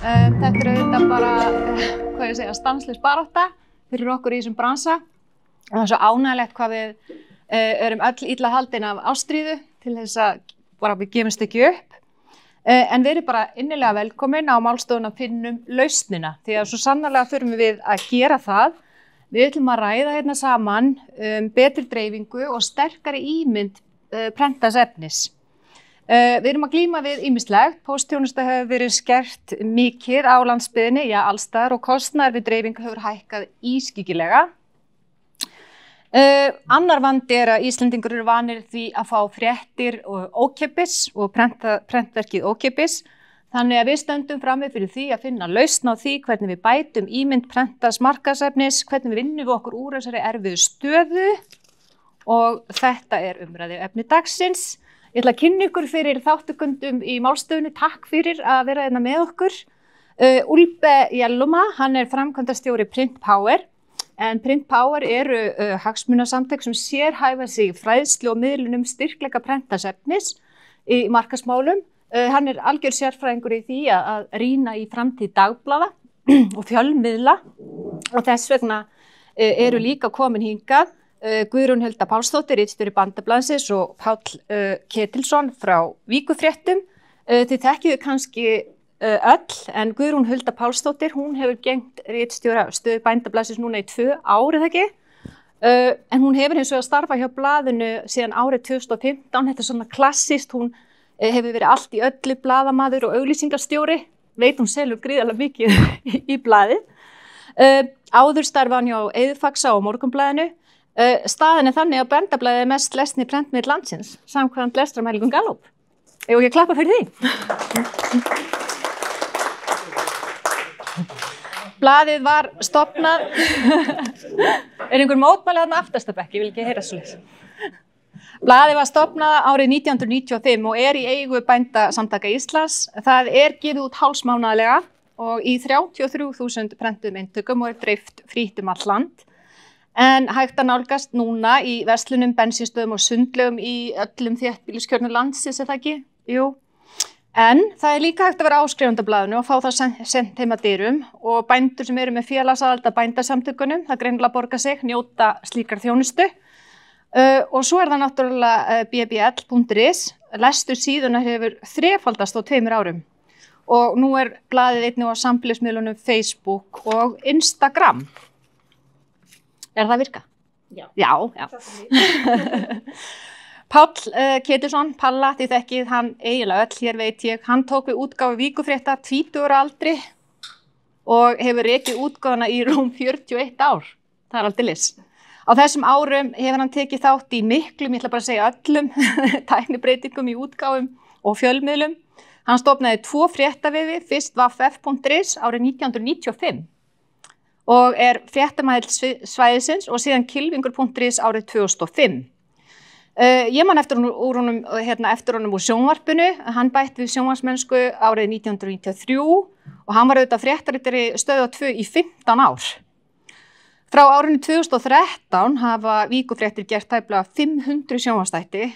Þetta auðvitað bara, hvað ég segja, stanslaus barátta fyrir okkur í þessum bransa. Og það er svo ánægilegt hvað við erum öll illa haldin af ástríðu til þess að bara við gefumst ekki upp. En við erum bara innilega velkomin á málstofuna Finnum lausnina, því að svo sannarlega þurfum við að gera það. Við ætlum að ræða hérna saman betri dreifingu og sterkari ímynd prentaðs efnis. Við erum að glíma við ýmislegt. Póstþjónusta hefur verið skert mikið á landsbyggðinni, já allsstaðar, og kostnaður við dreifingu hefur hækkað ískyggilega. Annar vandi er að Íslendingur eru vanir því að fá fréttir ókeypis og prentverkið ókeypis. Þannig að við stöndum frammi fyrir því að finna lausn á því hvernig við bætum ímynd prentaðs markaðsefnis, hvernig við vinnum við okkur úr þessari erfiðu stöðu, og þetta er umræðuefni dagsins. Ég ætla að kynna ykkur fyrir þáttakendum í málstofunni. Takk fyrir að vera hérna með okkur. Ulbe Hjelluma, hann er framkvæmdastjóri Print Power. En Print Power eru hagsmunasamtök sem sérhæfa sig í fræðslu og miðlun styrkleika prentaðs efnis í markaðsmálum. Hann er algjör sérfræðingur í því að rýna í framtíð dagblaða og fjölmiðla, og þess vegna eru líka komin hingað Guðrún Hulda Pálsdóttir, ritstjóri Bandablaðsins, og Páll Ketilsson frá Víkurfréttum. Þið þekkið kannski öll, en Guðrún Hulda Pálsdóttir, hún hefur gegnt ritstjóra stöðu Bandablaðsins núna í 2 ár, eða ekki? En hún hefur hins vegar starfað hjá blaðinu síðan árið 2015. Þetta er svona klassist, hún hefur verið allt í öllu, blaðamaður og auglýsingarstjóri. Veit hún selur gríðarlega mikið í blaðið. Áður starfaði hann hjá Eyðfaxa og Morgunblaðinu. Staðan er þannig að Bandablaðið er mest lesni prentmiðill landsins, samkvæmt lestramælingum Gallup. Eigum við ekki að klappa fyrir því? Blaðið var stofnað. Er einhver mótmæli þarna aftast að bekk? Ég vil ekki heyra svoleiðis. Blaðið var stofnað árið 1995 og er í eigu Bændasamtaka Íslands. Það er gefið út hálfsmánaðarlega og í 33.000 prentuðum eintökum og er dreift frítt allt land. En hægt að nálgast núna í verslunum, bensínstöðum og sundlaugum í öllum þéttbýliskjörnum landsins, er það ekki? Jú. En það er líka hægt að vera áskrifandi á blaðinu og fá það sent heim að dyrum, og bændur sem eru með félagsaðild að Bændasamtökunum, það greinilega borgar sig, njóta slíkar þjónustu. Og svo er það náttúrulega bbl.is. Lestur síðuna hefur þrefaldast á 2 árum. Og nú er blaðið einnig á samfélagsmiðlunum Facebook og Instagram. Er það að virka? Já. Já. Páll Ketilsson, Palla, þið þekkið, hann eiginlega öll hér veit ég, hann tók við útgáfu Víkurfrétta 20 ára aldri og hefur rekið útgáfuna í rúm 41 ár. Það er aldeilis. Á þessum árum hefur hann tekið þátt í miklum, ég ætla bara að segja öllum, tæknibreytingum í útgáfum og fjölmiðlum. Hann stofnaði 2 fréttavefi, fyrst VFF.is árið 1995. Og er fréttamæðill svæðisins, og síðan Kylfingur.is árið 2005. Ég man eftir honum úr sjónvarpinu. Hann bætti við sjónvarsmennsku árið 1993 og hann var auðvitað fréttaritari Stöð 2 í 15 ár. Frá árinu 2013 hafa Víkurfréttir gert tæplega 500 sjónvarpsþætti,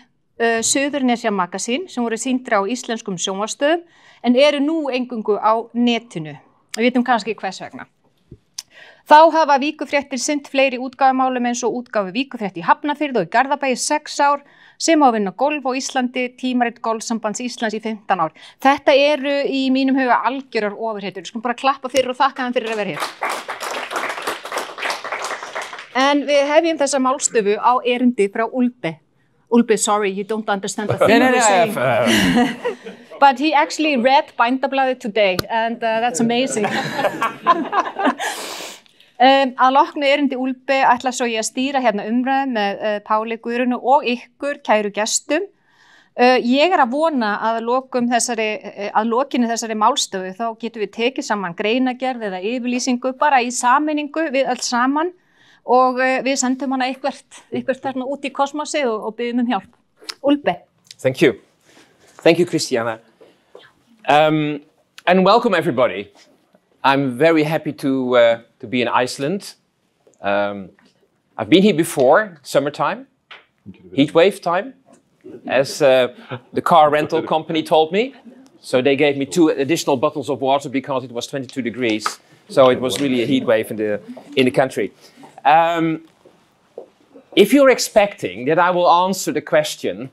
Suðurnesja Magasín, sem voru sýndir á íslenskum sjónvarpsstöðum, en eru nú eingöngu á netinu. Við vitum kannski hvers vegna. Þá hafa Víkurfréttir sinnt fleiri útgáfumálum eins og útgáfu Víkurfrétt í Hafnarfirði og í Garðabæ í 6 ár, sem á að vinna golf á Íslandi, tímarit Golfsambands Íslands í 15 ár. Þetta eru í mínum huga algjörar ofurhetjur. Við skulum bara klappa fyrir og þakka þeim fyrir að vera hér. En við hefjum þessa málstofu á erindi frá Ulbe. Ulbe, sorry, you don't understand the thing we're saying. But he actually read Bændablaðið today, and that's amazing. Að loknu erindi Ulbe ætla svo ég að stýra hérna umræðu með Páli, Guðrúnu og ykkur, kæru gestum. Ég er að vona að lokinni þessari málstofu þá getum við tekið saman greinagerð eða yfirlýsingu bara í sameiningu við öll saman, og við sendum hana eitthvað þarna út í kosmosið og biðjum hjálp. Ulbe. Thank you. Thank you, Christiana. And welcome everybody. I'm very happy to be in Iceland. I've been here before, summertime, heat wave time, as the car rental company told me. So they gave me 2 additional bottles of water because it was 22 degrees. So it was really a heat wave in the country. If you're expecting that I will answer the question,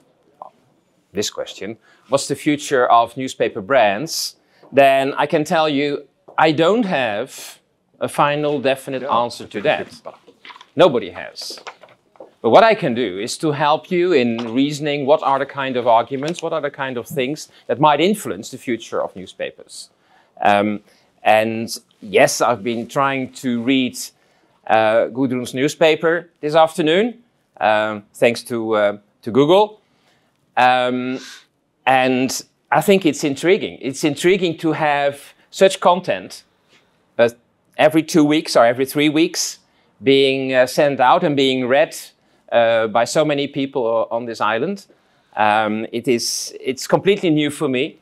this question, what's the future of newspaper brands, then I can tell you I don't have a final definite answer to that. Nobody has. But what I can do is to help you in reasoning what are the kind of arguments, what are the kind of things that might influence the future of newspapers. And yes, I've been trying to read Gudrun's newspaper this afternoon, thanks to Google. And I think it's intriguing. It's intriguing to have such content every 2 weeks or every 3 weeks being sent out and being read by so many people on this island. It's completely new for me.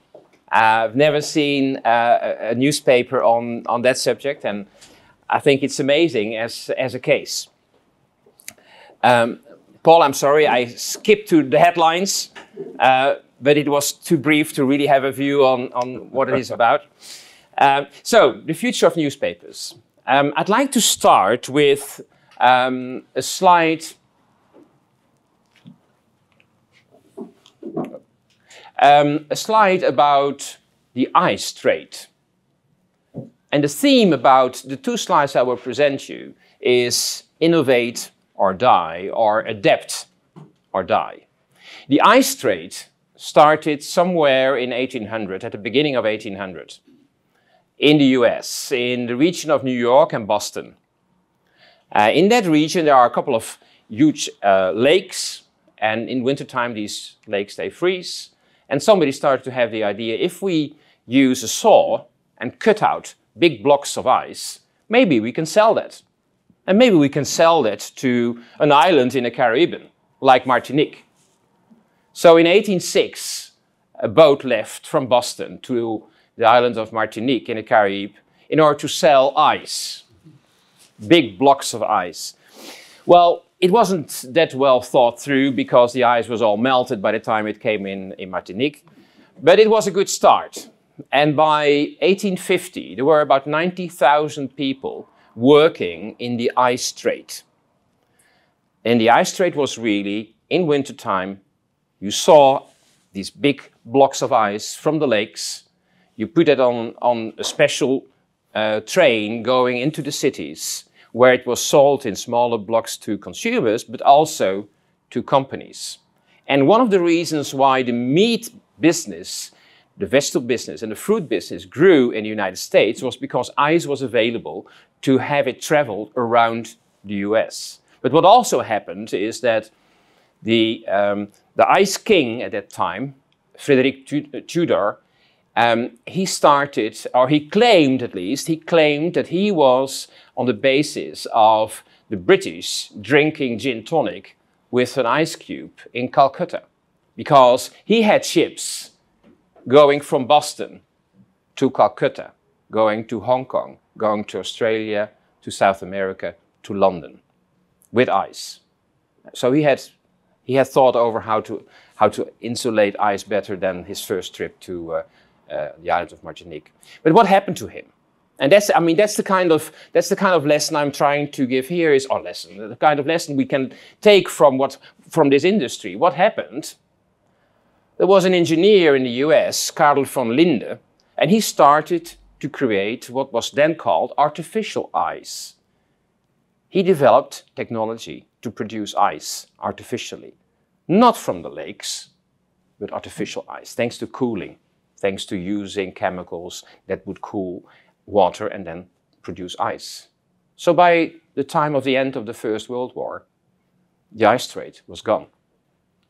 I've never seen a newspaper on that subject, and I think it's amazing as a case. Paul, I'm sorry, I skipped to the headlines, but it was too brief to really have a view on what it is about. So, the future of newspapers. I'd like to start with a slide. A slide about the ice trade. And the theme about the 2 slides I will present you is innovate or die, or adapt or die. The ice trade started somewhere in 1800, at the beginning of 1800, in the US, in the region of New York and Boston. In that region there are a couple of huge lakes, and in wintertime these lakes they freeze. And somebody started to have the idea, if we use a saw and cut out big blocks of ice, maybe we can sell that. And maybe we can sell that to an island in the Caribbean, like Martinique. So in 1806, a boat left from Boston to the island of Martinique in the Caribbean in order to sell ice, big blocks of ice. Well, it wasn't that well thought through because the ice was all melted by the time it came in Martinique. But it was a good start. And by 1850, there were about 90,000 people working in the ice trade. And the ice trade was really, in wintertime, you saw these big blocks of ice from the lakes. You put it on a special train going into the cities, where it was sold in smaller blocks to consumers, but also to companies. And one of the reasons why the meat business, the vegetable business and the fruit business grew in the United States was because ice was available to have it travel around the US. But what also happened is that the ice king at that time, Frederick Tudor, he started, or he claimed at least, he claimed that he was on the basis of the British drinking gin tonic with an ice cube in Calcutta. Because he had ships going from Boston to Calcutta, going to Hong Kong, going to Australia, to South America, to London, with ice. So he had thought over how to insulate ice better than his first trip to the island of Martinique. But what happened to him? And that's the kind of lesson I'm trying to give here is, or lesson, the kind of lesson we can take from this industry. What happened? There was an engineer in the US, Karl von Linde, and he started to create what was then called artificial ice. He developed technology to produce ice artificially, not from the lakes, but artificial ice, thanks to cooling, thanks to using chemicals that would cool water and then produce ice. So by the time of the end of the First World War, the ice trade was gone,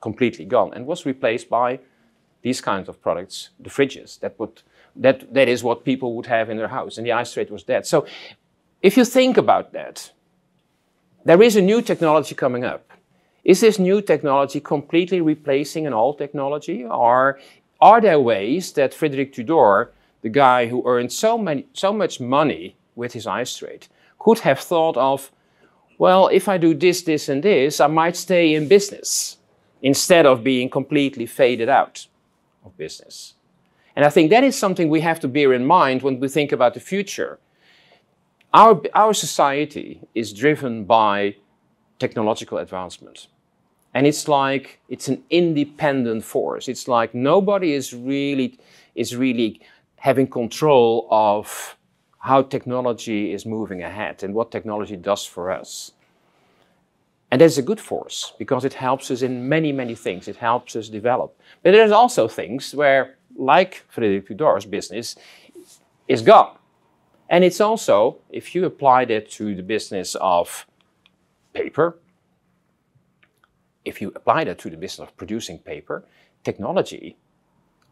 completely gone, and was replaced by these kinds of products, the fridges, that is what people would have in their house, and the ice trade was dead. So if you think about that, there is a new technology coming up. Is this new technology completely replacing an old technology, or are there ways that Frederick Tudor, the guy who earned so much money with his ice trade, could have thought of, well, if I do this, this, and this, I might stay in business instead of being completely faded out of business. And I think that is something we have to bear in mind when we think about the future. Our society is driven by technological advancement. And it's like, it's an independent force. It's like nobody is really having control of how technology is moving ahead and what technology does for us. And that's a good force because it helps us in many, many things. It helps us develop. But there's also things where, like Frédéric Pudor's business, is gone. And it's also, if you apply that to the business of paper, if you apply that to the business of producing paper, technology,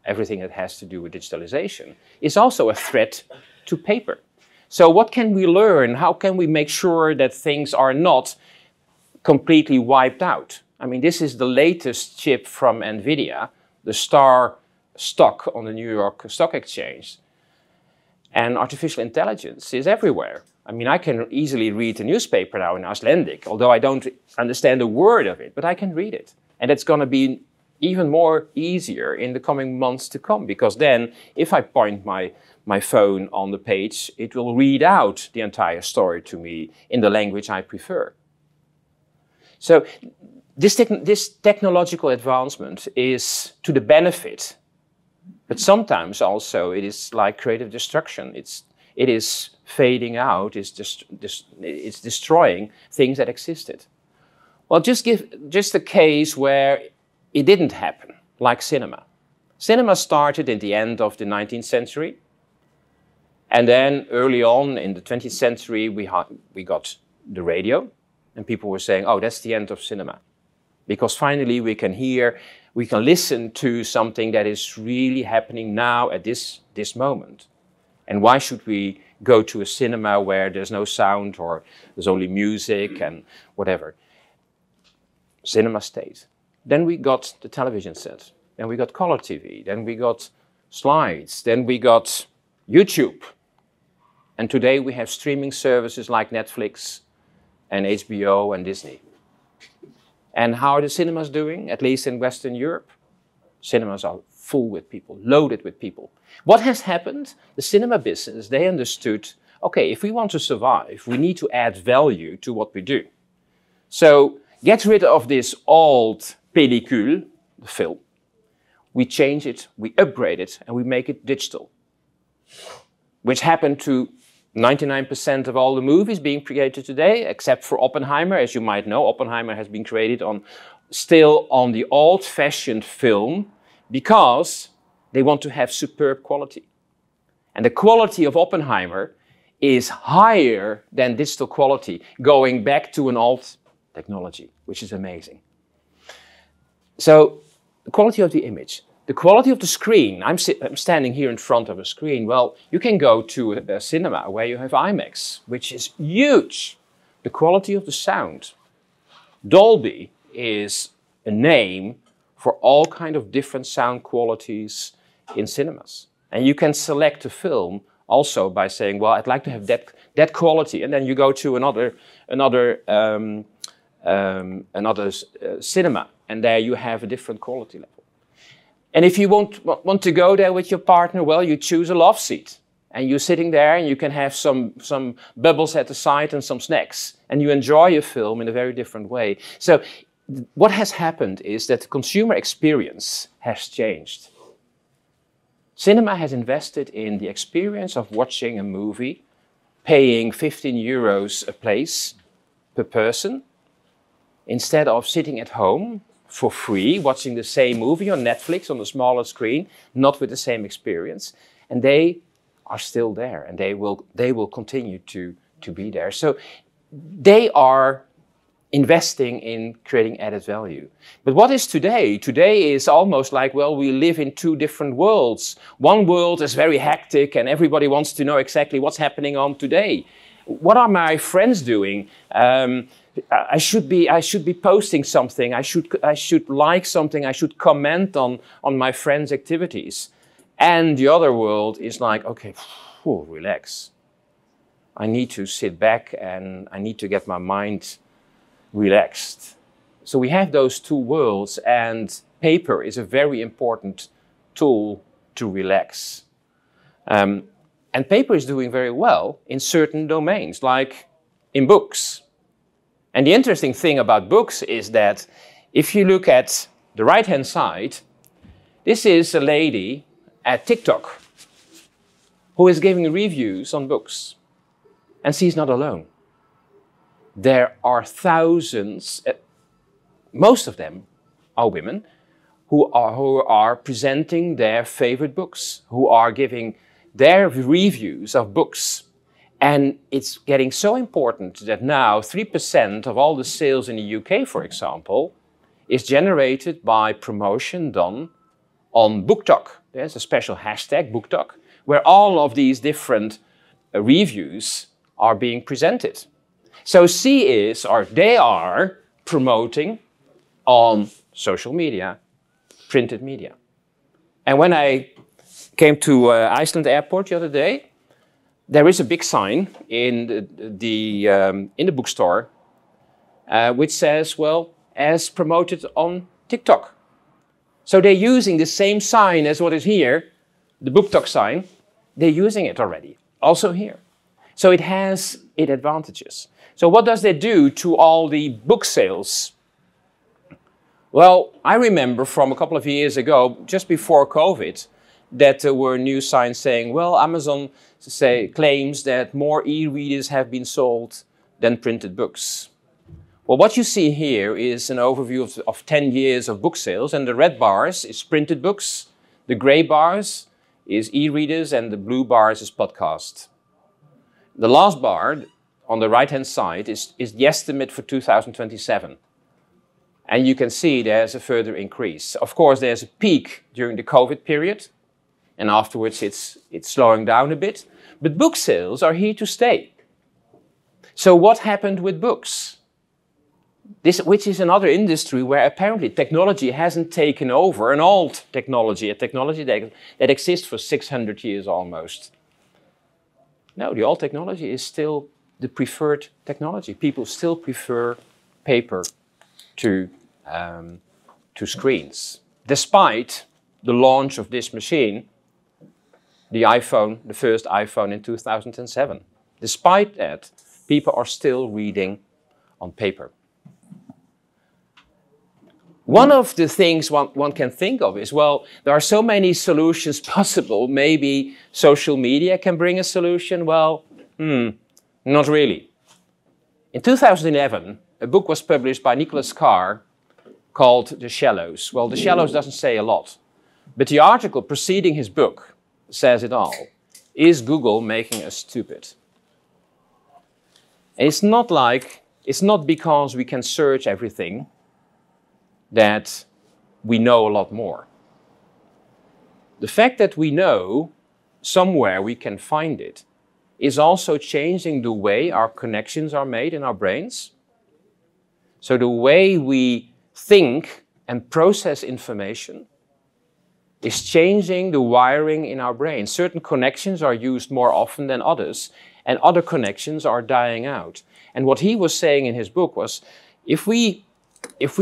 everything that has to do with digitalization, is also a threat to paper. So what can we learn? How can we make sure that things are not completely wiped out? I mean, this is the latest chip from NVIDIA, the star stock on the New York Stock Exchange. And artificial intelligence is everywhere. I mean, I can easily read a newspaper now in Icelandic, although I don't understand a word of it, but I can read it. And it's going to be even more easier in the coming months to come, because then if I point my phone on the page, it will read out the entire story to me in the language I prefer. So this technological advancement is to the benefit, but sometimes also it is like creative destruction. It is fading out, it's destroying things that existed. Well, just a case where it didn't happen, like cinema. Cinema started in the end of the 19th century. And then early on in the 20th century, we got the radio. And people were saying, oh, that's the end of cinema. Because finally we can listen to something that is really happening now at this moment. And why should we go to a cinema where there's no sound or there's only music and whatever? Cinema stayed. Then we got the television set. Then we got color TV. Then we got slides. Then we got YouTube. And today we have streaming services like Netflix and HBO and Disney. And how are the cinemas doing, at least in Western Europe? Cinemas are full with people, loaded with people. What has happened? The cinema business, they understood, okay, if we want to survive, we need to add value to what we do. So get rid of this old pellicule, the film. We change it, we upgrade it, and we make it digital. Which happened to 99% of all the movies being created today, except for Oppenheimer. As you might know, Oppenheimer has been created still on the old-fashioned film because they want to have superb quality. And the quality of Oppenheimer is higher than digital quality, going back to an old technology, which is amazing. So the quality of the image. The quality of the screen, I'm standing here in front of a screen. Well, you can go to a cinema where you have IMAX, which is huge. The quality of the sound. Dolby is a name for all kind of different sound qualities in cinemas. And you can select a film also by saying, well, I'd like to have that quality. And then you go to another cinema, and there you have a different quality level. And if you want to go there with your partner, well, you choose a love seat. And you're sitting there and you can have some bubbles at the side and some snacks. And you enjoy your film in a very different way. So what has happened is that the consumer experience has changed. Cinema has invested in the experience of watching a movie, paying 15 euros a place per person, instead of sitting at home for free, watching the same movie on Netflix on a smaller screen, not with the same experience. And they are still there, and they will continue to be there. So they are investing in creating added value. But what is today? Today is almost like, well, we live in two different worlds. One world is very hectic and everybody wants to know exactly what's happening on today. What are my friends doing? I should be posting something. I should like something. I should comment on my friends' activities. And the other world is like, okay, relax. I need to sit back and I need to get my mind relaxed. So we have those two worlds, and paper is a very important tool to relax. And paper is doing very well in certain domains, like in books. And the interesting thing about books is that if you look at the right-hand side, this is a lady at TikTok who is giving reviews on books. And she's not alone. There are thousands, most of them are women, who are presenting their favorite books, who are giving their reviews of books. And it's getting so important that now 3% of all the sales in the UK, for example, is generated by promotion done on BookTok. There's a special hashtag, BookTok, where all of these different reviews are being presented. So they are promoting on social media, printed media. And when I came to Iceland Airport the other day, there is a big sign in the bookstore which says, well, as promoted on TikTok. So they're using the same sign as what is here, the BookTok sign. They're using it already, also here. So it has its advantages. So what does that do to all the book sales? Well, I remember from a couple of years ago, just before COVID, that there were news signs saying, well, Amazon claims that more e-readers have been sold than printed books. Well, what you see here is an overview of 10 years of book sales, and the red bars is printed books, the gray bars is e-readers, and the blue bars is podcast. The last bar on the right-hand side is the estimate for 2027. And you can see there's a further increase. Of course, there's a peak during the COVID period, and afterwards it's slowing down a bit. But book sales are here to stay. So what happened with books? Which is another industry where apparently technology hasn't taken over, an old technology, a technology that exists for 600 years almost. No, the old technology is still the preferred technology. People still prefer paper to screens. Despite the launch of this machine, the first iPhone in 2007. Despite that, people are still reading on paper. One of the things one can think of is, well, there are so many solutions possible. Maybe social media can bring a solution. Well, not really. In 2011, a book was published by Nicholas Carr called The Shallows. Well, The Shallows doesn't say a lot, but the article preceding his book says it all. Is Google making us stupid? And it's not because we can search everything that we know a lot more. The fact that we know somewhere we can find it is also changing the way our connections are made in our brains. So the way we think and process information is changing the wiring in our brain. Certain connections are used more often than others, and other connections are dying out. And what he was saying in his book was, if we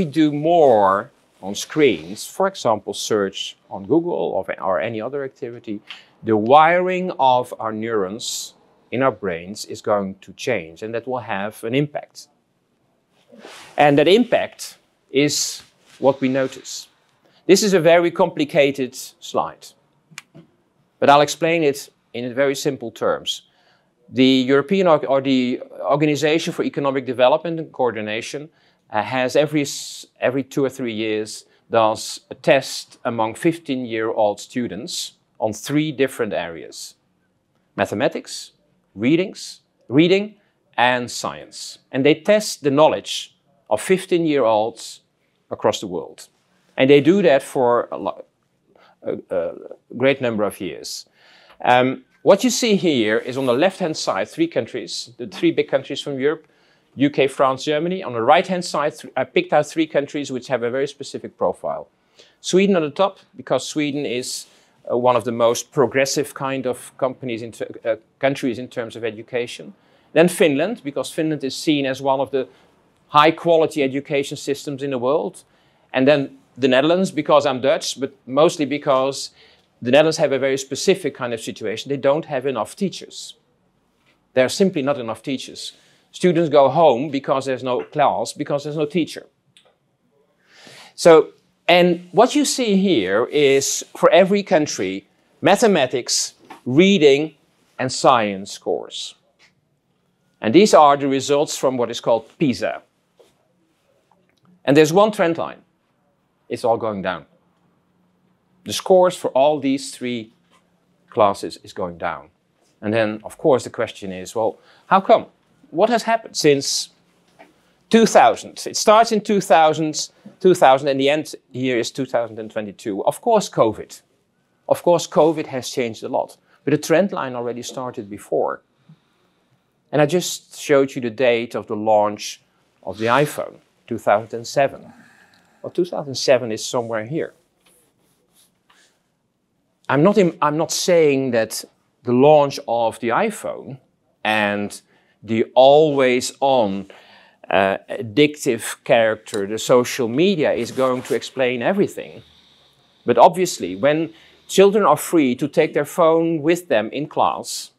do more on screens, for example, search on Google or any other activity, the wiring of our neurons in our brains is going to change, and that will have an impact. And that impact is what we notice. This is a very complicated slide, but I'll explain it in very simple terms. The European or the Organization for Economic Development and Coordination has every 2 or 3 years does a test among 15-year-old students on 3 different areas: mathematics, reading, and science. And they test the knowledge of 15-year-olds across the world. And they do that for a great number of years. What you see here is on the left-hand side, 3 countries, the 3 big countries from Europe: UK, France, Germany. On the right-hand side, I picked out 3 countries which have a very specific profile. Sweden on the top, because Sweden is one of the most progressive kind of countries in terms of education. Then Finland, because Finland is seen as one of the high-quality education systems in the world. And then the Netherlands, because I'm Dutch, but mostly because the Netherlands have a very specific kind of situation. They don't have enough teachers. There are simply not enough teachers. Students go home because there's no class, because there's no teacher. So, and what you see here is, for every country, mathematics, reading, and science scores. And these are the results from what is called PISA. And there's one trend line. It's all going down. The scores for all these three classes is going down. And then, of course, the question is, well, how come? What has happened since 2000? It starts in 2000, and the end here is 2022. Of course, COVID. Of course, COVID has changed a lot. But the trend line already started before. And I just showed you the date of the launch of the iPhone, 2007. Well, 2007 is somewhere here. I'm not saying that the launch of the iPhone and the always-on addictive character, the social media, is going to explain everything. But obviously, when children are free to take their phone with them in class,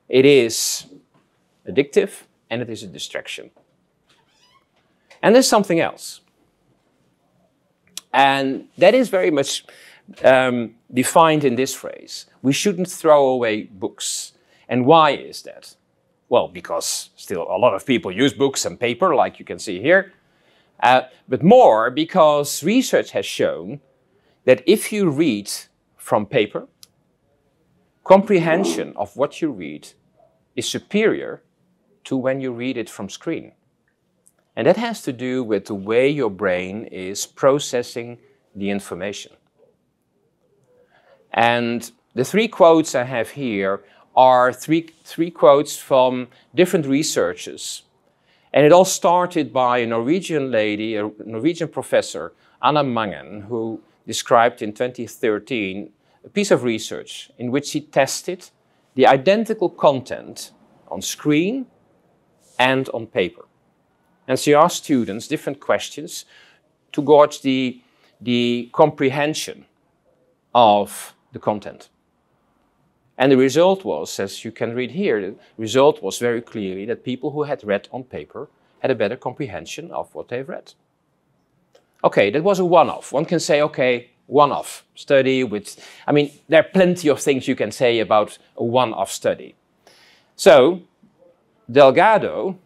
it is addictive and it is a distraction. And there's something else. And that is very much defined in this phrase. We shouldn't throw away books. And why is that? Well, because still a lot of people use books and paper, like you can see here. But more because research has shown that if you read from paper, comprehension of what you read is superior to when you read it from screen. And that has to do with the way your brain is processing the information. And the three quotes I have here are three quotes from different researchers. And it all started by a Norwegian lady, a Norwegian professor, Anna Mangen, who described in 2013 a piece of research in which she tested the identical content on screen and on paper. And she asked students different questions to gauge the comprehension of the content. And the result was, as you can read here, the result was very clearly that people who had read on paper had a better comprehension of what they've read. Okay, that was a one-off. One can say, okay, one-off study with, I mean, there are plenty of things you can say about a one-off study. So, Delgado,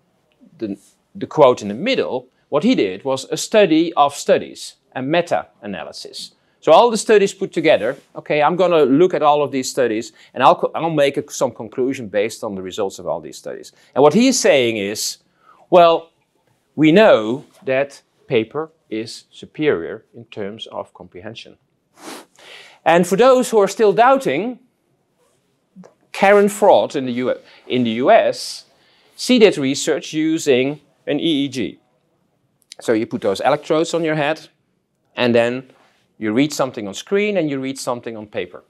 the quote in the middle, what he did was a study of studies, a meta-analysis. So all the studies put together, okay, I'm going to look at all of these studies and I'll make some conclusion based on the results of all these studies. And what he is saying is, well, we know that paper is superior in terms of comprehension. And for those who are still doubting, Karen Fraud in the US, she did research using an EEG. So you put those electrodes on your head and then you read something on screen and you read something on paper.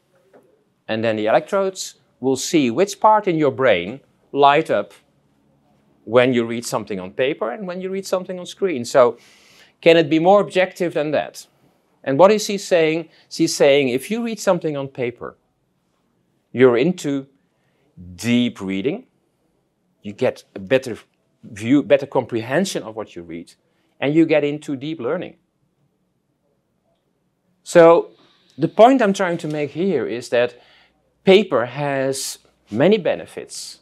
And then the electrodes will see which part in your brain light up when you read something on paper and when you read something on screen. So can it be more objective than that? And what is she saying? She's saying if you read something on paper, you're into deep reading, you get a better view, better comprehension of what you read, and you get into deep learning. So the point I'm trying to make here is that paper has many benefits,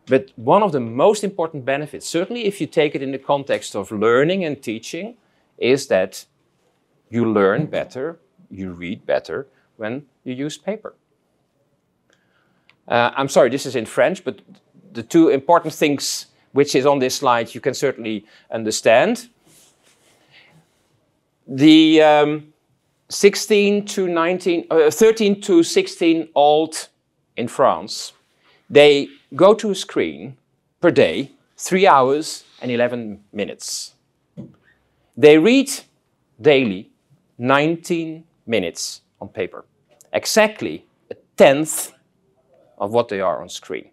but one of the most important benefits, certainly if you take it in the context of learning and teaching, is that you learn better, you read better when you use paper. I'm sorry, this is in French, but the two important things which is on this slide you can certainly understand. The 13 to 16 old in France, they go to a screen per day, 3 hours and 11 minutes. They read daily 19 minutes on paper, exactly a tenth of what they are on screen.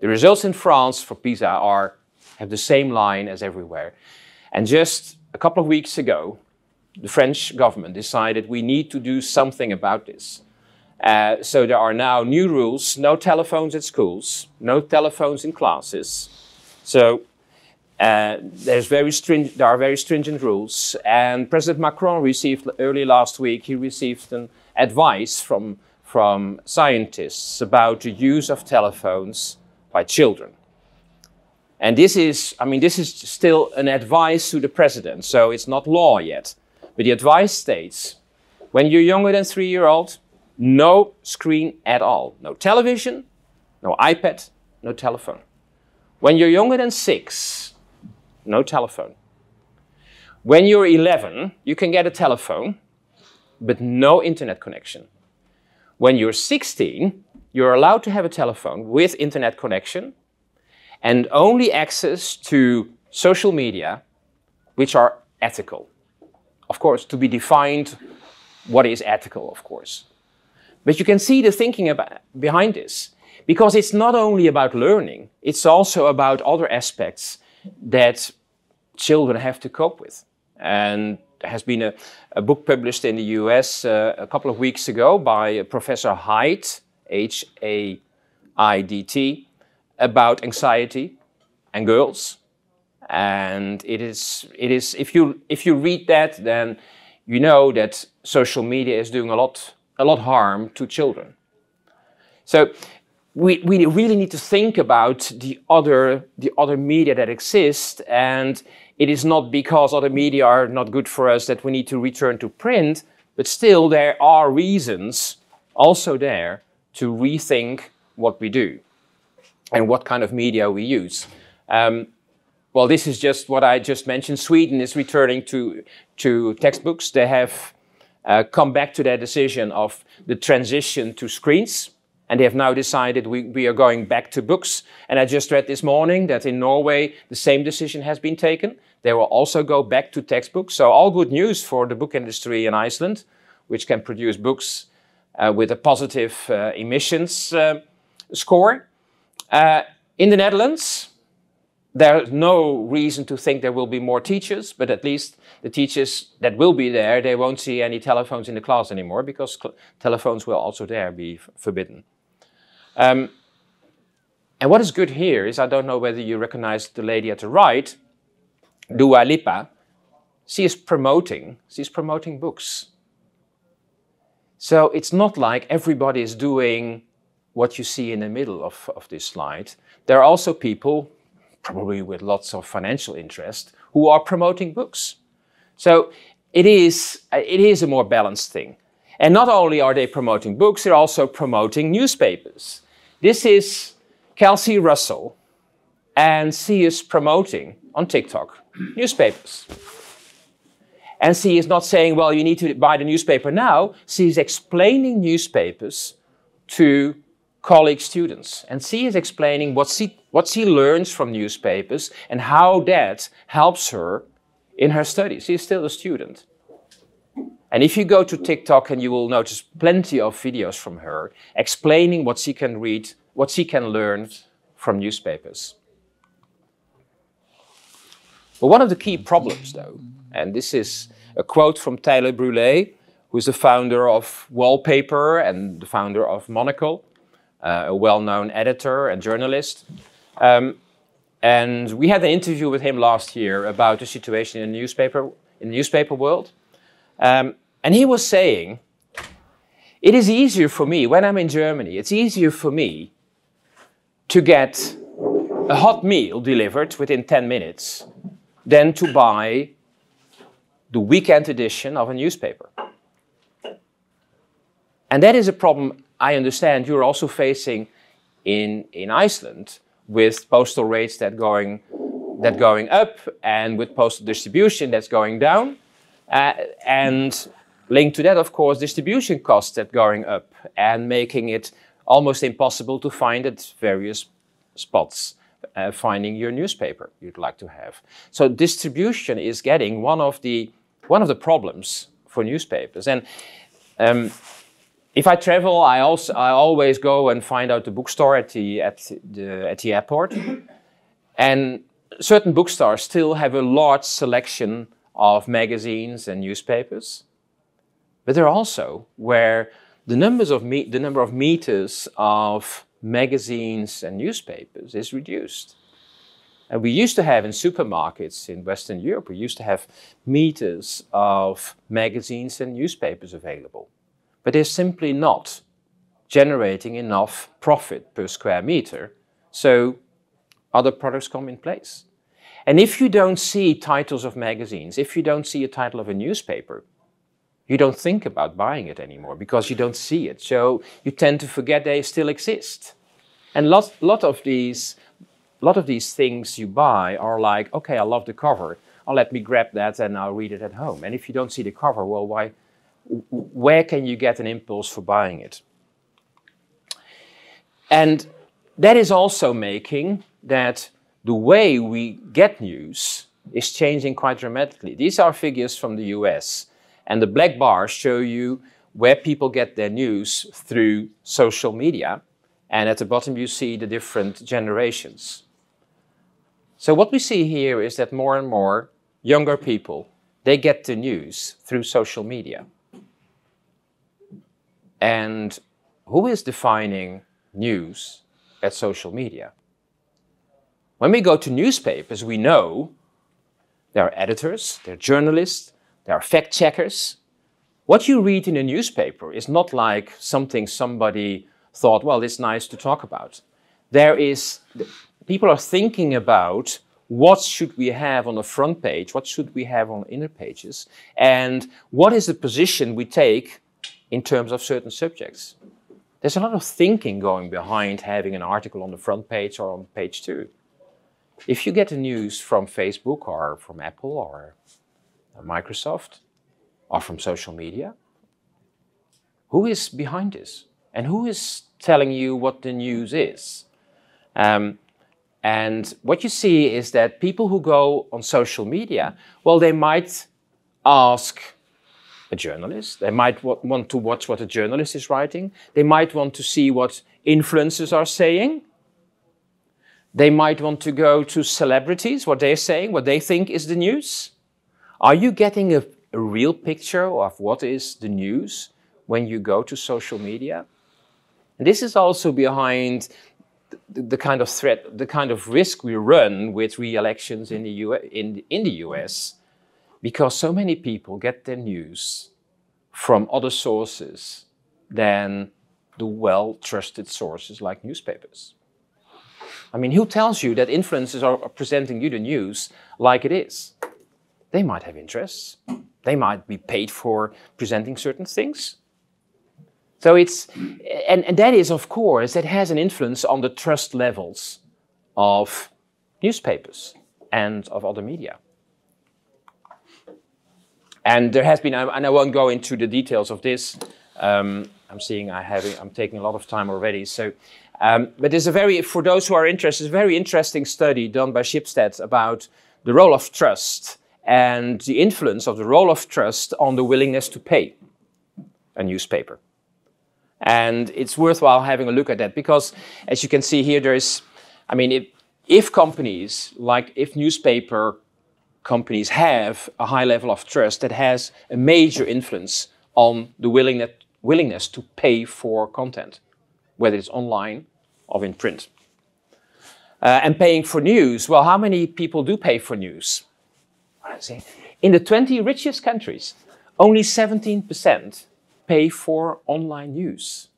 The results in France for PISA have the same line as everywhere. And just a couple of weeks ago, the French government decided we need to do something about this. So there are now new rules, no telephones at schools, no telephones in classes. So there are very stringent rules. And President Macron received, early last week, he received an advice from scientists about the use of telephones by children. And this is still an advice to the president, so it's not law yet. But the advice states, when you're younger than 3-year-old, no screen at all. No television, no iPad, no telephone. When you're younger than 6, no telephone. When you're 11, you can get a telephone, but no internet connection. When you're 16, you're allowed to have a telephone with internet connection and only access to social media, which are ethical. Of course, to be defined what is ethical, of course. But you can see the thinking behind this, because it's not only about learning, it's also about other aspects that children have to cope with. And there has been a book published in the US a couple of weeks ago by Professor Haidt, H-A-I-D-T, about anxiety and girls. And it is if you read that, then you know that social media is doing a lot harm to children. So we really need to think about the other media that exist, and it is not because other media are not good for us that we need to return to print, but still there are reasons also there to rethink what we do and what kind of media we use. Well, this is just what I just mentioned. Sweden is returning to textbooks. They have come back to their decision of the transition to screens, and they have now decided we are going back to books. And I just read this morning that in Norway the same decision has been taken. They will also go back to textbooks. So all good news for the book industry in Iceland, which can produce books with a positive emissions score. In the Netherlands, there's no reason to think there will be more teachers, but at least the teachers that will be there, they won't see any telephones in the class anymore, because telephones will also there be forbidden. And what is good here is, I don't know whether you recognize the lady at the right, Dua Lipa. She's promoting books. So it's not like everybody is doing what you see in the middle of this slide. There are also people, probably with lots of financial interest, who are promoting books. So it is a more balanced thing. And not only are they promoting books, they're also promoting newspapers. This is Kelsey Russell, and she is promoting on TikTok newspapers. And she is not saying, well, you need to buy the newspaper now. She is explaining newspapers to college students. And she is explaining what she learns from newspapers and how that helps her in her studies. She's still a student. And if you go to TikTok, and you will notice plenty of videos from her explaining what she can read, what she can learn from newspapers. But one of the key problems, though, and this is a quote from Tyler Brûlé, who is the founder of Wallpaper and the founder of Monocle, a well-known editor and journalist. And we had an interview with him last year about the situation in the newspaper world. And he was saying, it is easier for me, when I'm in Germany, it's easier for me to get a hot meal delivered within 10 minutes than to buy the weekend edition of a newspaper. And that is a problem I understand you're also facing in Iceland, with postal rates that going up, and with postal distribution that's going down. And linked to that, of course, distribution costs that going up and making it almost impossible to find at various spots, finding your newspaper you'd like to have. So distribution is getting one of the problems for newspapers. And if I travel, I always go and find out the bookstore at the airport. And certain bookstores still have a large selection of magazines and newspapers, but there are also where the number of meters of magazines and newspapers is reduced. And we used to have in supermarkets in Western Europe, we used to have meters of magazines and newspapers available. But they're simply not generating enough profit per square meter, so other products come in place. And if you don't see titles of magazines, if you don't see a title of a newspaper, you don't think about buying it anymore because you don't see it. So you tend to forget they still exist. And lot of these things you buy are like, okay, I love the cover. Oh, let me grab that and I'll read it at home. And if you don't see the cover, well, where can you get an impulse for buying it? And that is also making that the way we get news is changing quite dramatically. These are figures from the US, and the black bars show you where people get their news through social media, and at the bottom you see the different generations. So what we see here is that more and more younger people, they get the news through social media. And who is defining news at social media? When we go to newspapers, we know there are editors, there are journalists, there are fact checkers. What you read in a newspaper is not like something somebody thought, well, it's nice to talk about. People are thinking about what should we have on the front page, what should we have on inner pages, and what is the position we take in terms of certain subjects. There's a lot of thinking going behind having an article on the front page or on page 2. If you get the news from Facebook or from Apple or Microsoft or from social media, who is behind this? And who is telling you what the news is? And what you see is that people who go on social media, well, they might ask a journalist. They might want to watch what a journalist is writing. They might want to see what influencers are saying. They might want to go to celebrities, what they're saying, what they think is the news. Are you getting a real picture of what is the news when you go to social media? And this is also behind the kind of threat, the kind of risk we run with re-elections in the US, because so many people get their news from other sources than the well-trusted sources like newspapers. I mean, who tells you that influencers are presenting you the news like it is? They might have interests. They might be paid for presenting certain things. So and that is, of course, that has an influence on the trust levels of newspapers and of other media. And there has been, and I won't go into the details of this. I'm taking a lot of time already. So, but there's for those who are interested, a very interesting study done by Schibsted about the role of trust and the influence of the role of trust on the willingness to pay a newspaper. And it's worthwhile having a look at that because, as you can see here, if newspaper companies have a high level of trust, that has a major influence on the willingness to pay for content, whether it's online or in print. And paying for news, well, how many people do pay for news? In the 20 richest countries, only 17% pay for online news.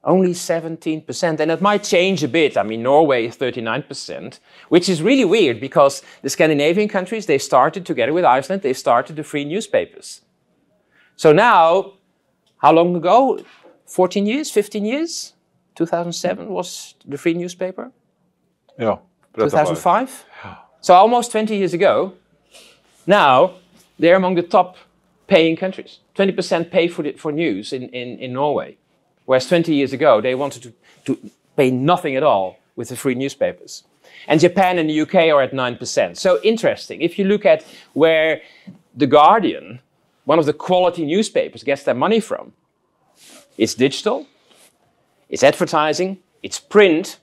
Only 17%, and it might change a bit. I mean, Norway is 39%, which is really weird because the Scandinavian countries, they started together with Iceland, they started the free newspapers. So now, how long ago? 14 years, 15 years? 2007 was the free newspaper? Yeah. 2005? So almost 20 years ago. Now, they're among the top paying countries. 20% pay for news in Norway. Whereas 20 years ago, they wanted to pay nothing at all with the free newspapers. And Japan and the UK are at 9%. So interesting. If you look at where The Guardian, one of the quality newspapers, gets their money from, it's digital, it's advertising, it's print,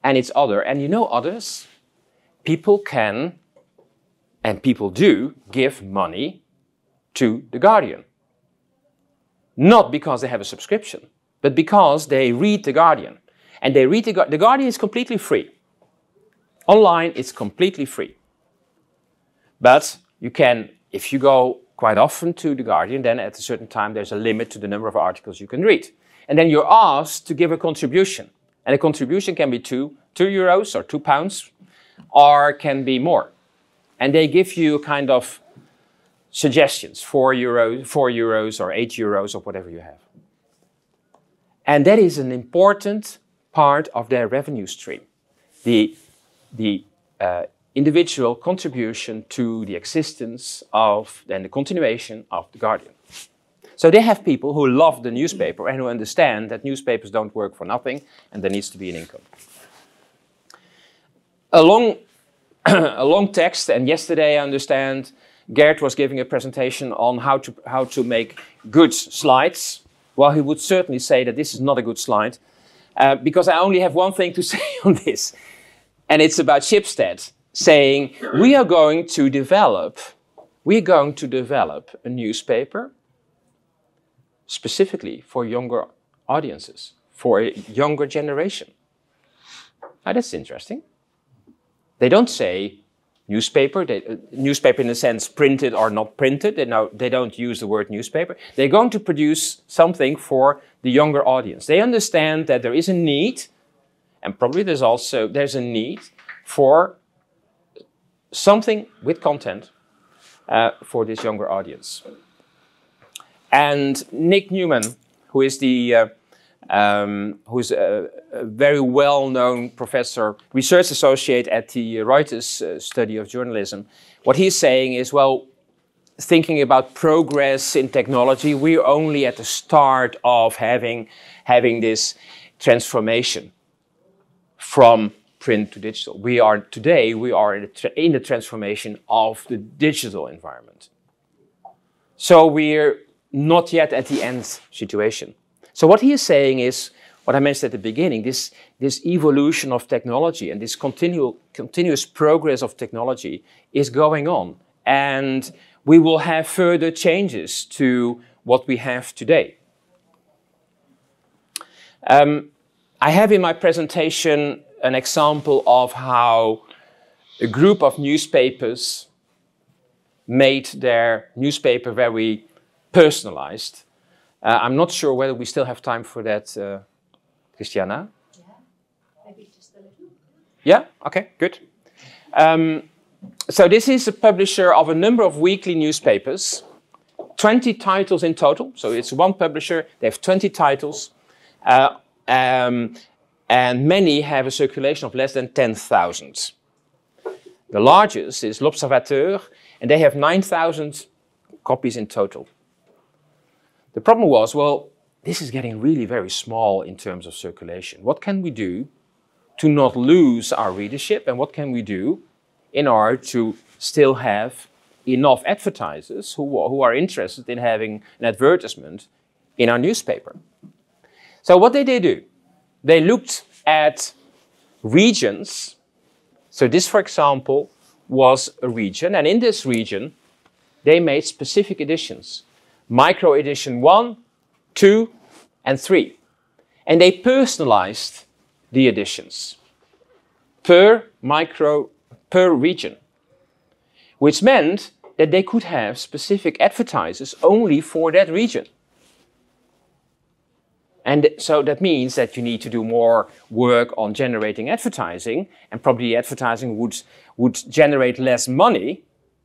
and it's other. And you know others? People can and people do give money to The Guardian. Not because they have a subscription, but because they read The Guardian. And they read The Guardian is completely free. Online, it's completely free. But you can, if you go quite often to The Guardian, then at a certain time there's a limit to the number of articles you can read. And then you're asked to give a contribution. And a contribution can be €2 or £2, or can be more. And they give you kind of suggestions, €4 or €8 or whatever you have. And that is an important part of their revenue stream. The individual contribution to the existence of and the continuation of The Guardian. So they have people who love the newspaper and who understand that newspapers don't work for nothing and there needs to be an income. A long text, and yesterday I understand Gert was giving a presentation on how to make good slides. Well, he would certainly say that this is not a good slide, because I only have one thing to say on this, and it's about Schibsted saying we are going to develop a newspaper specifically for younger audiences, for a younger generation. Now that's interesting. They don't say newspaper, newspaper in the sense printed or not printed. They don't use the word newspaper. They're going to produce something for the younger audience. They understand that there is a need, and probably there's a need for something with content for this younger audience. And Nick Newman, who is who's a very well-known professor, research associate at the Reuters study of journalism, what he's saying is, well, thinking about progress in technology, we're only at the start of having this transformation from print to digital. Today we are in the transformation of the digital environment. So we're not yet at the end situation. So what he is saying is, what I mentioned at the beginning, this evolution of technology and this continuous progress of technology is going on. And we will have further changes to what we have today. I have in my presentation an example of how a group of newspapers made their newspaper very personalized. I'm not sure whether we still have time for that, Christiana. Yeah, maybe just a little. Yeah, okay, good. So this is a publisher of a number of weekly newspapers, 20 titles in total. So it's one publisher, they have 20 titles, and many have a circulation of less than 10,000. The largest is L'Observateur, and they have 9,000 copies in total. The problem was, well, this is getting really very small in terms of circulation. What can we do to not lose our readership, and what can we do in order to still have enough advertisers who are interested in having an advertisement in our newspaper? So what did they do? They looked at regions. So this, for example, was a region, and in this region they made specific editions. Micro edition 1, 2, and 3. And they personalized the editions per region, which meant that they could have specific advertisers only for that region. And so that means that you need to do more work on generating advertising, and probably advertising would generate less money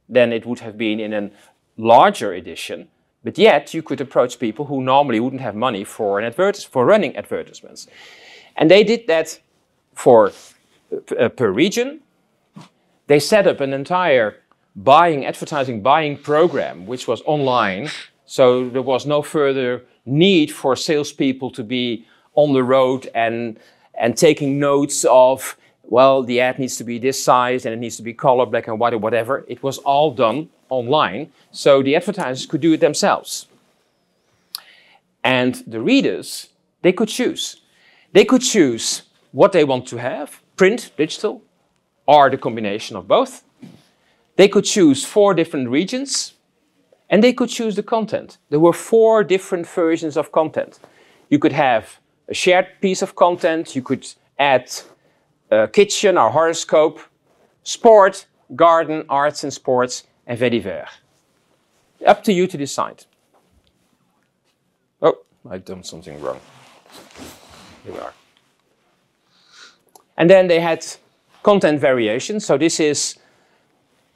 than it would have been in a larger edition. But yet you could approach people who normally wouldn't have money for running advertisements. And they did that for per region. They set up an entire advertising buying program, which was online. So there was no further need for salespeople to be on the road and taking notes of, well, the ad needs to be this size and it needs to be color, black and white or whatever. It was all done online, so the advertisers could do it themselves. And the readers, they could choose. They could choose what they want to have, print, digital, or the combination of both. They could choose 4 different regions, and they could choose the content. There were 4 different versions of content. You could have a shared piece of content, you could add a kitchen or horoscope, sport, garden, arts and sports, and fait divers. Up to you to decide. Oh, I've done something wrong. Here we are. And then they had content variation. So this is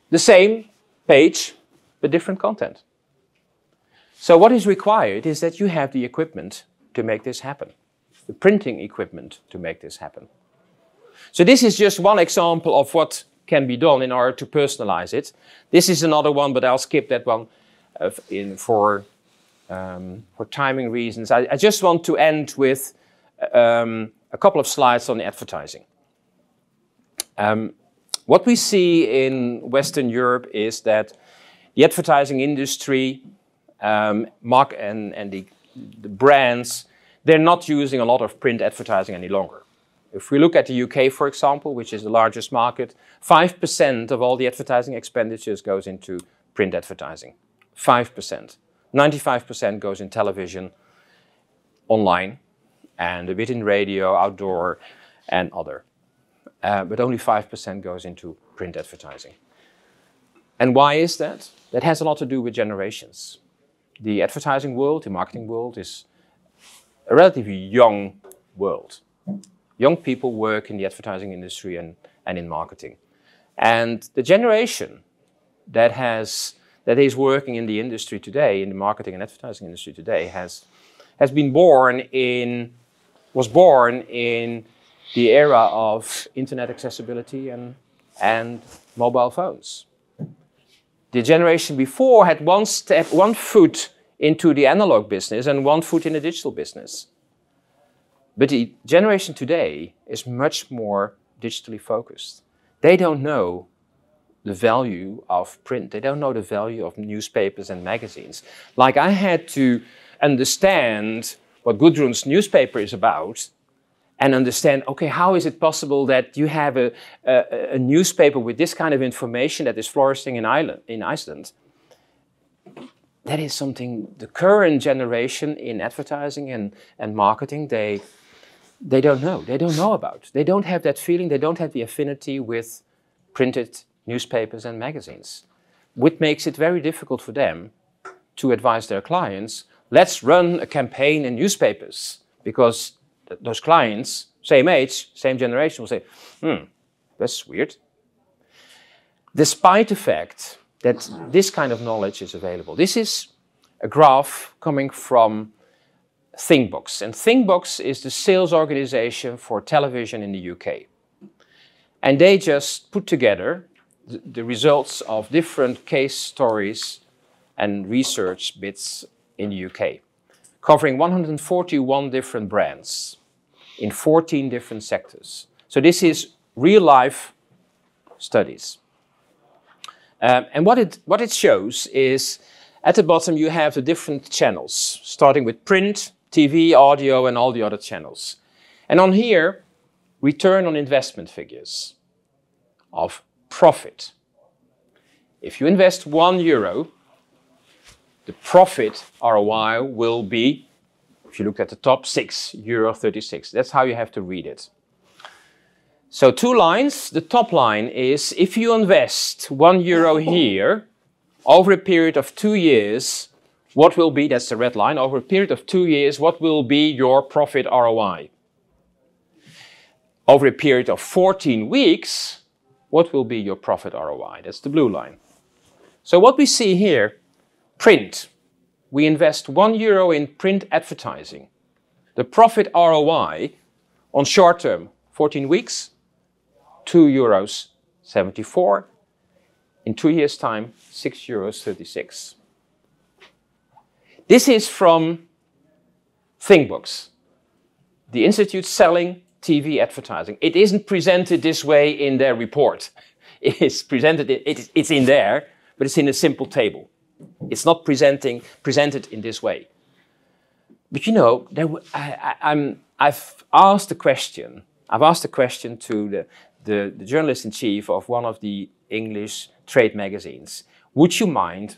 the same page, but different content. So what is required is that you have the equipment to make this happen. The printing equipment to make this happen. So this is just one example of what can be done in order to personalize it. This is another one, but I'll skip that one for timing reasons. I just want to end with a couple of slides on the advertising. What we see in Western Europe is that the advertising industry and the brands, they're not using a lot of print advertising any longer. If we look at the UK, for example, which is the largest market, 5% of all the advertising expenditures goes into print advertising. 5%. 95% goes in television, online, and a bit in radio, outdoor, and other. But only 5% goes into print advertising. And why is that? That has a lot to do with generations. The advertising world, the marketing world, is a relatively young world. Young people work in the advertising industry and in marketing. And the generation that is working in the industry today, in the marketing and advertising industry today, was born in the era of internet accessibility and mobile phones. The generation before had one foot into the analog business and one foot in the digital business. But the generation today is much more digitally focused. They don't know the value of print. They don't know the value of newspapers and magazines. Like I had to understand what Gudrun's newspaper is about and understand, okay, how is it possible that you have a newspaper with this kind of information that is flourishing in Iceland? That is something the current generation in advertising and marketing, they don't know. They don't know about. They don't have that feeling. They don't have the affinity with printed newspapers and magazines, which makes it very difficult for them to advise their clients, let's run a campaign in newspapers, because those clients, same age, same generation, will say, that's weird. Despite the fact that this kind of knowledge is available. This is a graph coming from ThinkBox. And ThinkBox is the sales organization for television in the UK. And they just put together the results of different case stories and research bits in the UK, covering 141 different brands in 14 different sectors. So this is real-life studies. And what it shows is, at the bottom you have the different channels, starting with print, TV, audio, and all the other channels. And on here, return on investment figures of profit. If you invest €1, the profit ROI will be, if you look at the top, €6.36. That's how you have to read it. So 2 lines. The top line is, if you invest €1 here, over a period of 2 years, what will be, that's the red line, over a period of 2 years, what will be your profit ROI? Over a period of 14 weeks, what will be your profit ROI? That's the blue line. So what we see here, print. We invest €1 in print advertising. The profit ROI on short term, 14 weeks, €2.74. In 2 years' time, €6.36. This is from ThinkBox, the institute selling TV advertising. It isn't presented this way in their report. It is presented, it's in there, but it's in a simple table. It's not presented in this way. But you know, I've asked a question to the journalist-in-chief of one of the English trade magazines, would you mind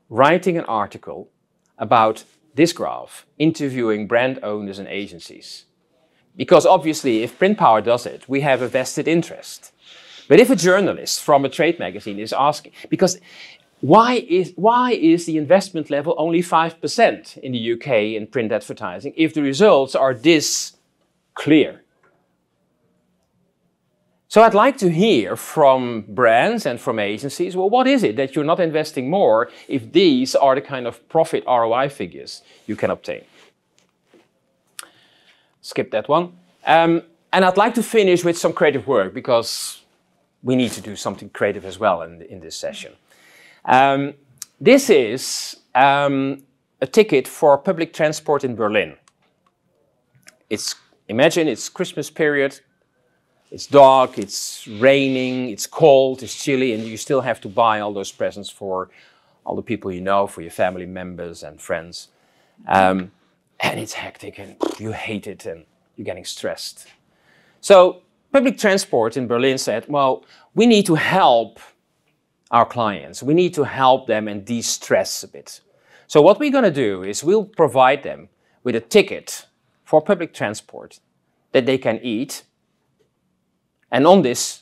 writing an article about this graph, interviewing brand owners and agencies? Because obviously, if Print Power does it, we have a vested interest. But if a journalist from a trade magazine is asking, because why is the investment level only 5% in the UK in print advertising if the results are this clear? So I'd like to hear from brands and from agencies, well, what is it that you're not investing more if these are the kind of profit ROI figures you can obtain? Skip that one. And I'd like to finish with some creative work because we need to do something creative as well in this session. This is a ticket for public transport in Berlin. Imagine it's Christmas period. It's dark, it's raining, it's cold, it's chilly, and you still have to buy all those presents for all the people you know, for your family members and friends. And it's hectic and you hate it and you're getting stressed. So public transport in Berlin said, well, we need to help our clients. We need to help them and de-stress a bit. So what we're going to do is we'll provide them with a ticket for public transport that they can eat. And on this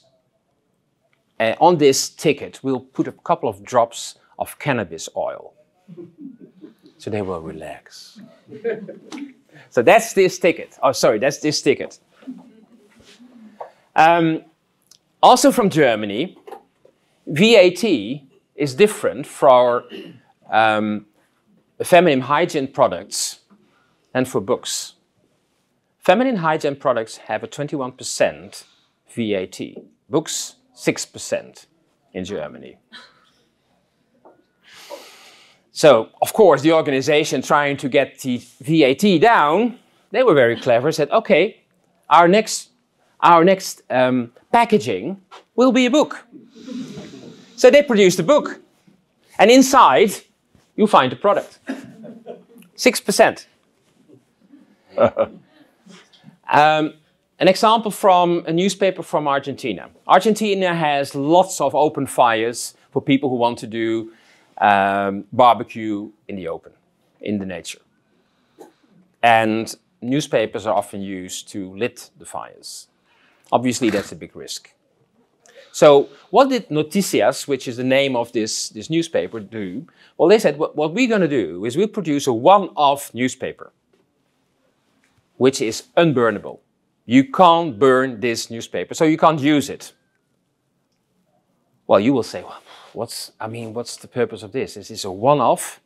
ticket, we'll put a couple of drops of cannabis oil. So they will relax. So that's this ticket. Oh, sorry, that's this ticket. Also from Germany, VAT is different for feminine hygiene products than for books. Feminine hygiene products have a 21% VAT. Books, 6% in Germany. So, of course, the organization trying to get the VAT down, they were very clever, said, okay, our next packaging will be a book. So they produced a book. And inside, you find the product. 6%. An example from a newspaper from Argentina. Argentina has lots of open fires for people who want to do barbecue in the open, in the nature. And newspapers are often used to lit the fires. Obviously, that's a big risk. So what did Noticias, which is the name of this newspaper, do? Well, they said, what we're going to do is we'll produce a one-off newspaper, which is unburnable. You can't burn this newspaper, so you can't use it. Well, you will say, well, what's the purpose of this? Is this a one-off?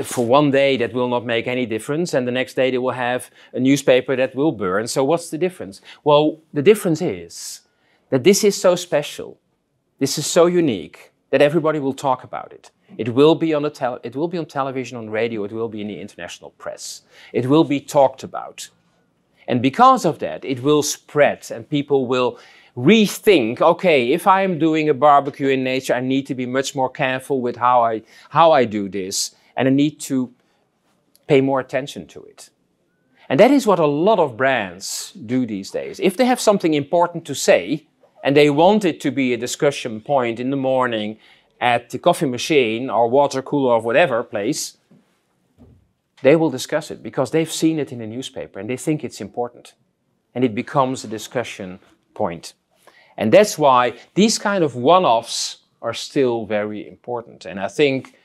For one day that will not make any difference, and the next day they will have a newspaper that will burn. So what's the difference? Well, the difference is that this is so special, this is so unique, that everybody will talk about it. It will be on television, on radio, it will be in the international press. It will be talked about. And because of that, it will spread and people will rethink, okay, if I'm doing a barbecue in nature, I need to be much more careful with how I do this, and I need to pay more attention to it. And that is what a lot of brands do these days. If they have something important to say, and they want it to be a discussion point in the morning at the coffee machine or water cooler or whatever place, they will discuss it because they've seen it in a newspaper and they think it's important. And it becomes a discussion point. And that's why these kind of one-offs are still very important. And I think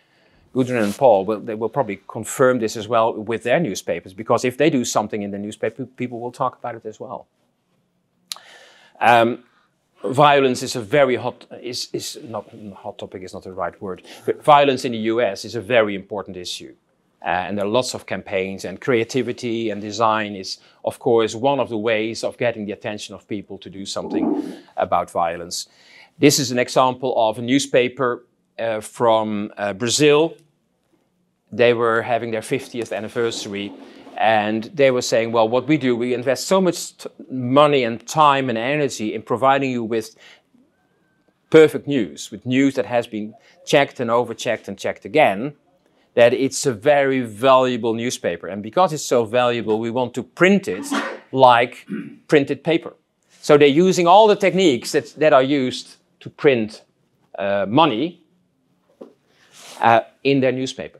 Gudrun and Paul, they will probably confirm this as well with their newspapers, because if they do something in the newspaper, people will talk about it as well. Violence is a very hot topic is not the right word, but violence in the US is a very important issue. And there are lots of campaigns, and creativity and design is, of course, one of the ways of getting the attention of people to do something about violence. This is an example of a newspaper from Brazil. They were having their 50th anniversary, and they were saying, well, what we do, we invest so much money and time and energy in providing you with perfect news, with news that has been checked and overchecked and checked again, that it's a very valuable newspaper. And because it's so valuable, we want to print it like printed paper. So they're using all the techniques that are used to print money in their newspaper.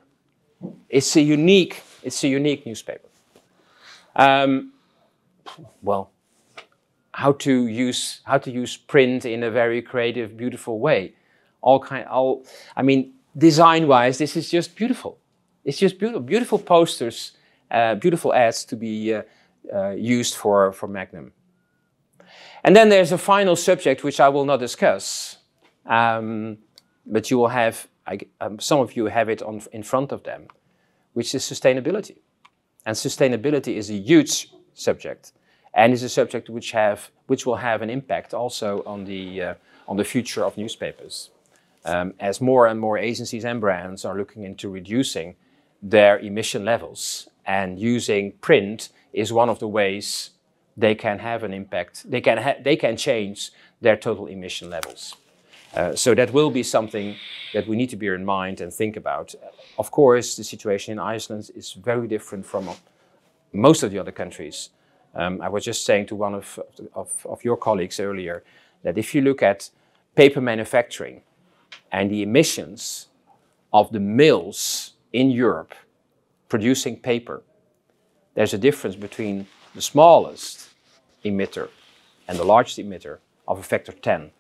It's a unique newspaper. Well, how to use print in a very creative, beautiful way. I mean, design-wise, this is just beautiful. It's just beautiful, beautiful posters, beautiful ads to be used for Magnum. And then there's a final subject which I will not discuss, but you will have, some of you have it in front of them, which is sustainability. And sustainability is a huge subject, and is a subject which will have an impact also on the future of newspapers, as more and more agencies and brands are looking into reducing their emission levels, and using print is one of the ways they can have an impact. They can change their total emission levels. So that will be something that we need to bear in mind and think about. Of course, the situation in Iceland is very different from most of the other countries. I was just saying to one of your colleagues earlier that if you look at paper manufacturing and the emissions of the mills in Europe producing paper, there's a difference between the smallest emitter and the largest emitter of a factor 10.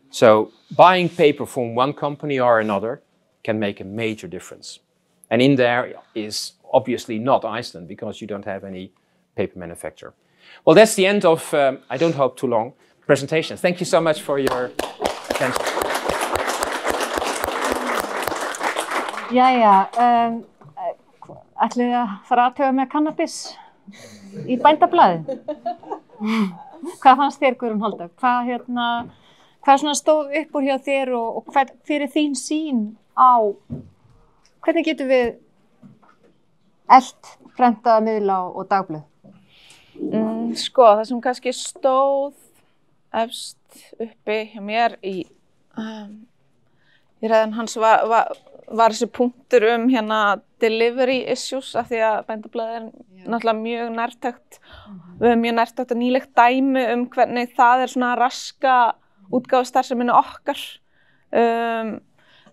So buying paper from one company or another can make a major difference. And in there is obviously not Iceland, because you don't have any paper manufacturer. Well, that's the end of, I don't hope too long, presentation. Thank you so much for your attention. Jæja, ætlið þið að fara að athugað með kannabis í bændablaði? Hvað fannst þér, Guðrún Halldór? Hvað svona stóð upp úr hjá þér og hver þín sýn á hvernig getum við elt prentaða miðla og dagblöð? Sko, það sem kannski stóð efst uppi hjá mér í ræðan hans var þessi punktur hérna delivery issues, af því að bændablaðið er náttúrulega mjög nærtækt. Við höfum mjög nærtækt og nýlegt dæmi hvernig það er svona að raska útgáfustarfseminni okkar.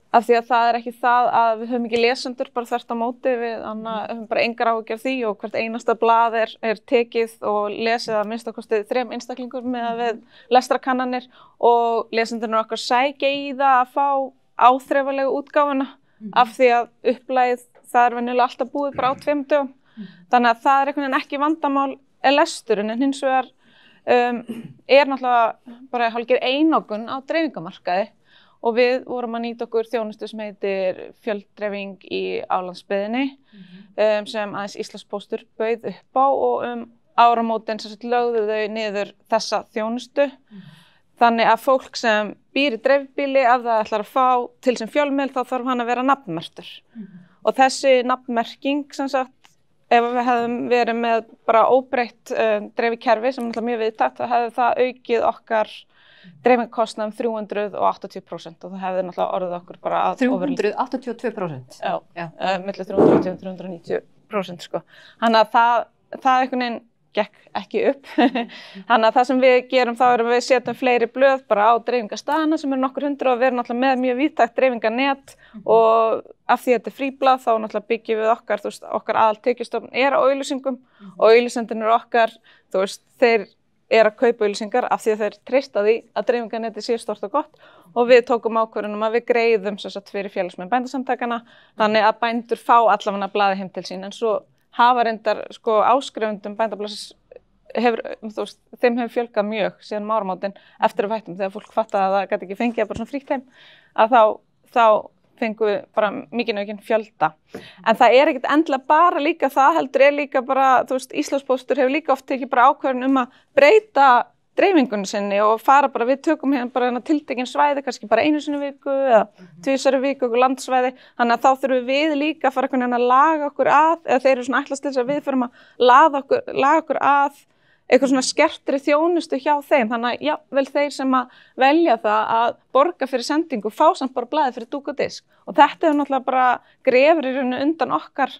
Af því að það er ekki það að við höfum ekki lesendur bara þvert á móti, við höfum bara engar áhyggjur af því, og hvert einasta blað er tekið og lesið að minnsta kosti 3 einstaklingur með við lestrakannanir, og lesendurnir okkar sækja í það að fá áþreifanlegu útgáfuna, af því að upplagið það er venjulega alltaf búið bara á 2 dögum. Þannig að það er einhvern veginn ekki vandamál lesturinn, en hins vegar er náttúrulega bara hálfgerð einokun á dreifingamarkaði, og við vorum að nýta okkur þjónustu sem heitir fjölddreifing í álandsbyggðinni, sem aðeins Íslandspóstur bauð upp á, og áramótin sem lögðu þau niður þessa þjónustu. Þannig að fólk sem býr í dreifbýli, ef það ætlar að fá til sem fjölmiðl, þá þarf hann að vera nafnmerktur. Og þessi nafnmerking, sem sagt, ef við hefðum verið með bara óbreytt dreifikerfi, sem er mjög viðtækt, þá hefði það aukið okkar dreifingakostnað 380%, og það hefði náttúrulega orðið okkur bara að 382%? Já, milli 380 og 390%, sko. Þannig að það einhvern veginn gekk ekki upp. Þannig að það sem við gerum þá er að við setjum fleiri blöð bara á dreifingastaðina sem eru nokkur hundruð, og við erum náttúrulega með mjög víðtækt dreifinganet, og af því að þetta er fríblað þá náttúrulega byggjum við okkar aðaltekjustofn er á auglýsingum, og auglýsendurnir okkar, þeir eru að kaupa auglýsingar af því að þeir treysta því að dreifinganetið sé stórt og gott, og við tókum ákvörðun að við greiðum sem sagt fyrir félagsmenn bændasamtakanna, þannig að bændur fá allavega blaðið heim til sín. En svo hafa reyndar áskrifendum bændablaðsins þeim hefur fjölgað mjög síðan áramótin eftir að hættum, þegar fólk fattaði að það gat ekki fengið bara svona frítt heim, að þá fengum við bara mikið aukinn fjölda. En það er ekkert endilega bara líka það, heldur er líka bara, Íslandspóstur hefur líka oft tekið bara ákvörðun að breyta dreifingunni sinni og fara bara, við tökum hérna bara tiltekin svæði, kannski bara 1 sinni í viku eða 2 sinni í viku, okkur landsvæði, þannig að þá þurfum við líka að fara að laga okkur að, eða þeir eru svona ætlast til þess að við förum að laga okkur að eitthvað svona skertri þjónustu hjá þeim, þannig að jafnvel þeir sem að velja það að borga fyrir sendingu fá samt bara blaðið fyrir dúk og disk, og þetta er náttúrulega bara grefur í rauninu undan okkar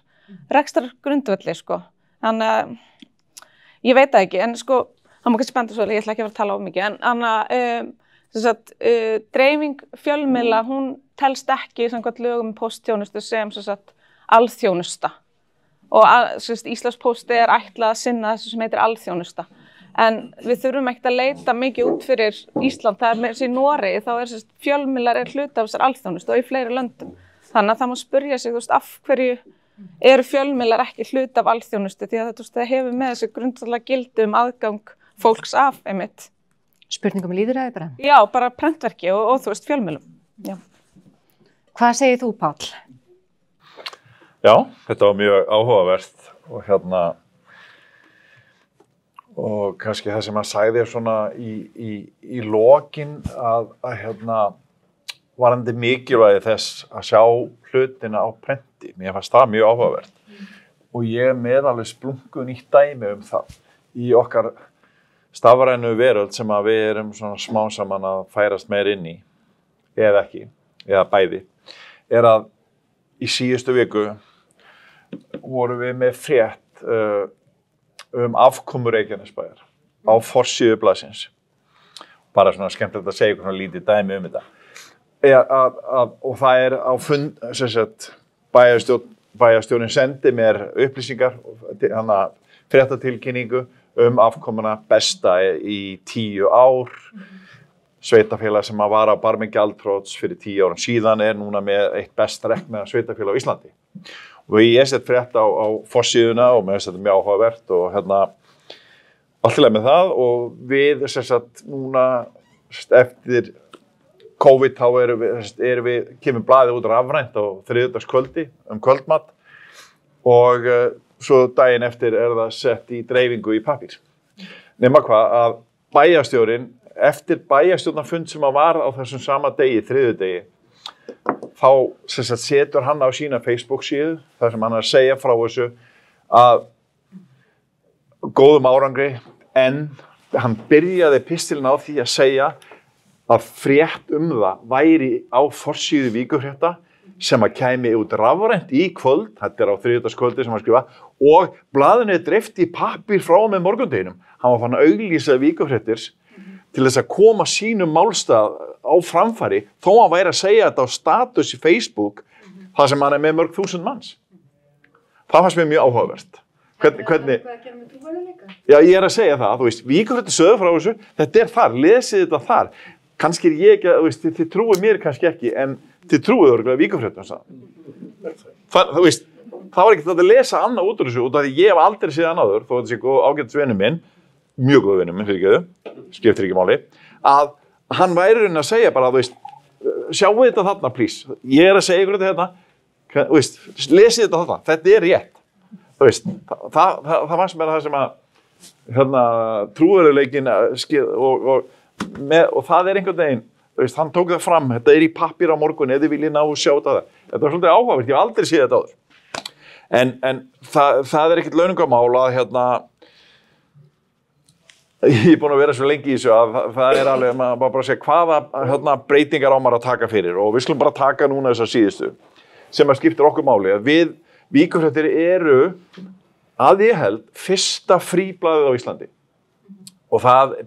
rekstrargrundvelli, sko. Þannig að ég veit það ekki, en sko það Það má kannski benda svo, ég ætla ekki að vera að tala of mikið, en dreifing fjölmiðla, hún telst ekki samkvæmt lögum póstþjónustu sem alþjónusta. Og Íslandspósti ætlað að sinna þessu sem heitir alþjónusta. En við þurfum ekkert að leita mikið út fyrir Ísland. Það með í Noregi, þá fjölmiðlar hluti af þessar alþjónustu og í fleiri löndum. Þannig að það má spyrja sig, af hverju eru fjölmiðlar ekki hluti af alþjónustu, því að það hefur með þessu grundvallarlega gildi aðgang fólks af einmitt. Spurningum lýðræði bara? Já, bara prentverki og fjölmiðlum. Já. Hvað segir þú, Páll? Já, þetta var mjög áhugavert og kannski það sem hann sagði svona í lokin að varandi mikilvægi þess að sjá hlutina á prenti. Mér fannst það mjög áhugavert og ég með alveg splungun í dæmi það í okkar stafrænu veröld sem að við erum svona smá saman að færast meir inn í eða ekki, eða bæði, að í síðustu viku vorum við með frétt afkomu Reykjanesbæjar á forsíðu blaðsins. Bara svona skemmtilegt að segja eitthvað svona lítið dæmi þetta. Og það á fund, bæjarstjórinn sendi mér upplýsingar, fréttatilkynningu afkomuna besta í 10 ár. Sveitafélag sem var á barmi gjaldþrots fyrir 10 árum síðan núna með eitt besta rekna sveitafélag á Íslandi. Og ég sett frétt á forsíðuna og mér finnst þetta mjög áhugavert og allt í lagi með það og við núna eftir COVID þá kemur blaðið út rafrænt á þriðjudagskvöldi kvöldmat og svo daginn eftir það sett í dreifingu í pappír. Nema hvað að bæjarstjórinn eftir bæjarstjórnarfund sem var á þessum sama degi, þriðjudegi, þá setur hann á sína Facebook-síðu þar sem hann að segja frá þessu að góðum árangri en hann byrjaði pistilinn á því að segja að frétt það væri á forsíðu Víkurfrétta sem að kæmi út rafrænt í kvöld, þetta á þriðjudagskvöldi sem hann skrifa, og blaðinu dreift í pappír frá með morgundeginum. Hann var fann að auglýsa Víkurfréttir til þess að koma sínum málstað á framfæri, þó hann væri að segja þetta á status í Facebook, það sem hann með mörg þúsund manns. Það fannst mér mjög áhugavert. Hvernig? Hvað að gera með trúverðugleika? Já, ég að segja það, Víkurfréttir sögðu frá þessu, þetta þar, lesið þetta þar. Kannski ég ekki, þið trúið mér kannski ekki, en þið trúið örugglega Víkurfréttum. Það var ekki að lesa annað út úr þessu, út af því ég hef aldrei séð hann áður, þó þetta sé ágætisvinur minn, mjög góð vinur minn, fyrirgeðu, skiptir ekki máli, að hann væri að segja bara, sjáu þetta þarna, please. Ég að segja ykkur þetta hérna, lesið þetta þarna, þetta rétt. Það var sem það sem að trúverðugleikinn og það einhvern veginn, hann tók það fram, þetta í pappír á morgun, ef þið viljið ná að sjá þetta. Þetta var svolítið áhugavert, ég hef aldrei séð þetta áður. En það ekkert launungamál að ég búinn að vera svo lengi í þessu að það alveg, maður bara að segja hvaða breytingar á maður að taka fyrir og við skulum bara taka núna þessar síðustu sem að skiptir okkur máli. Við Víkurfréttir að ég held fyrsta fríblaðið á Íslandi og það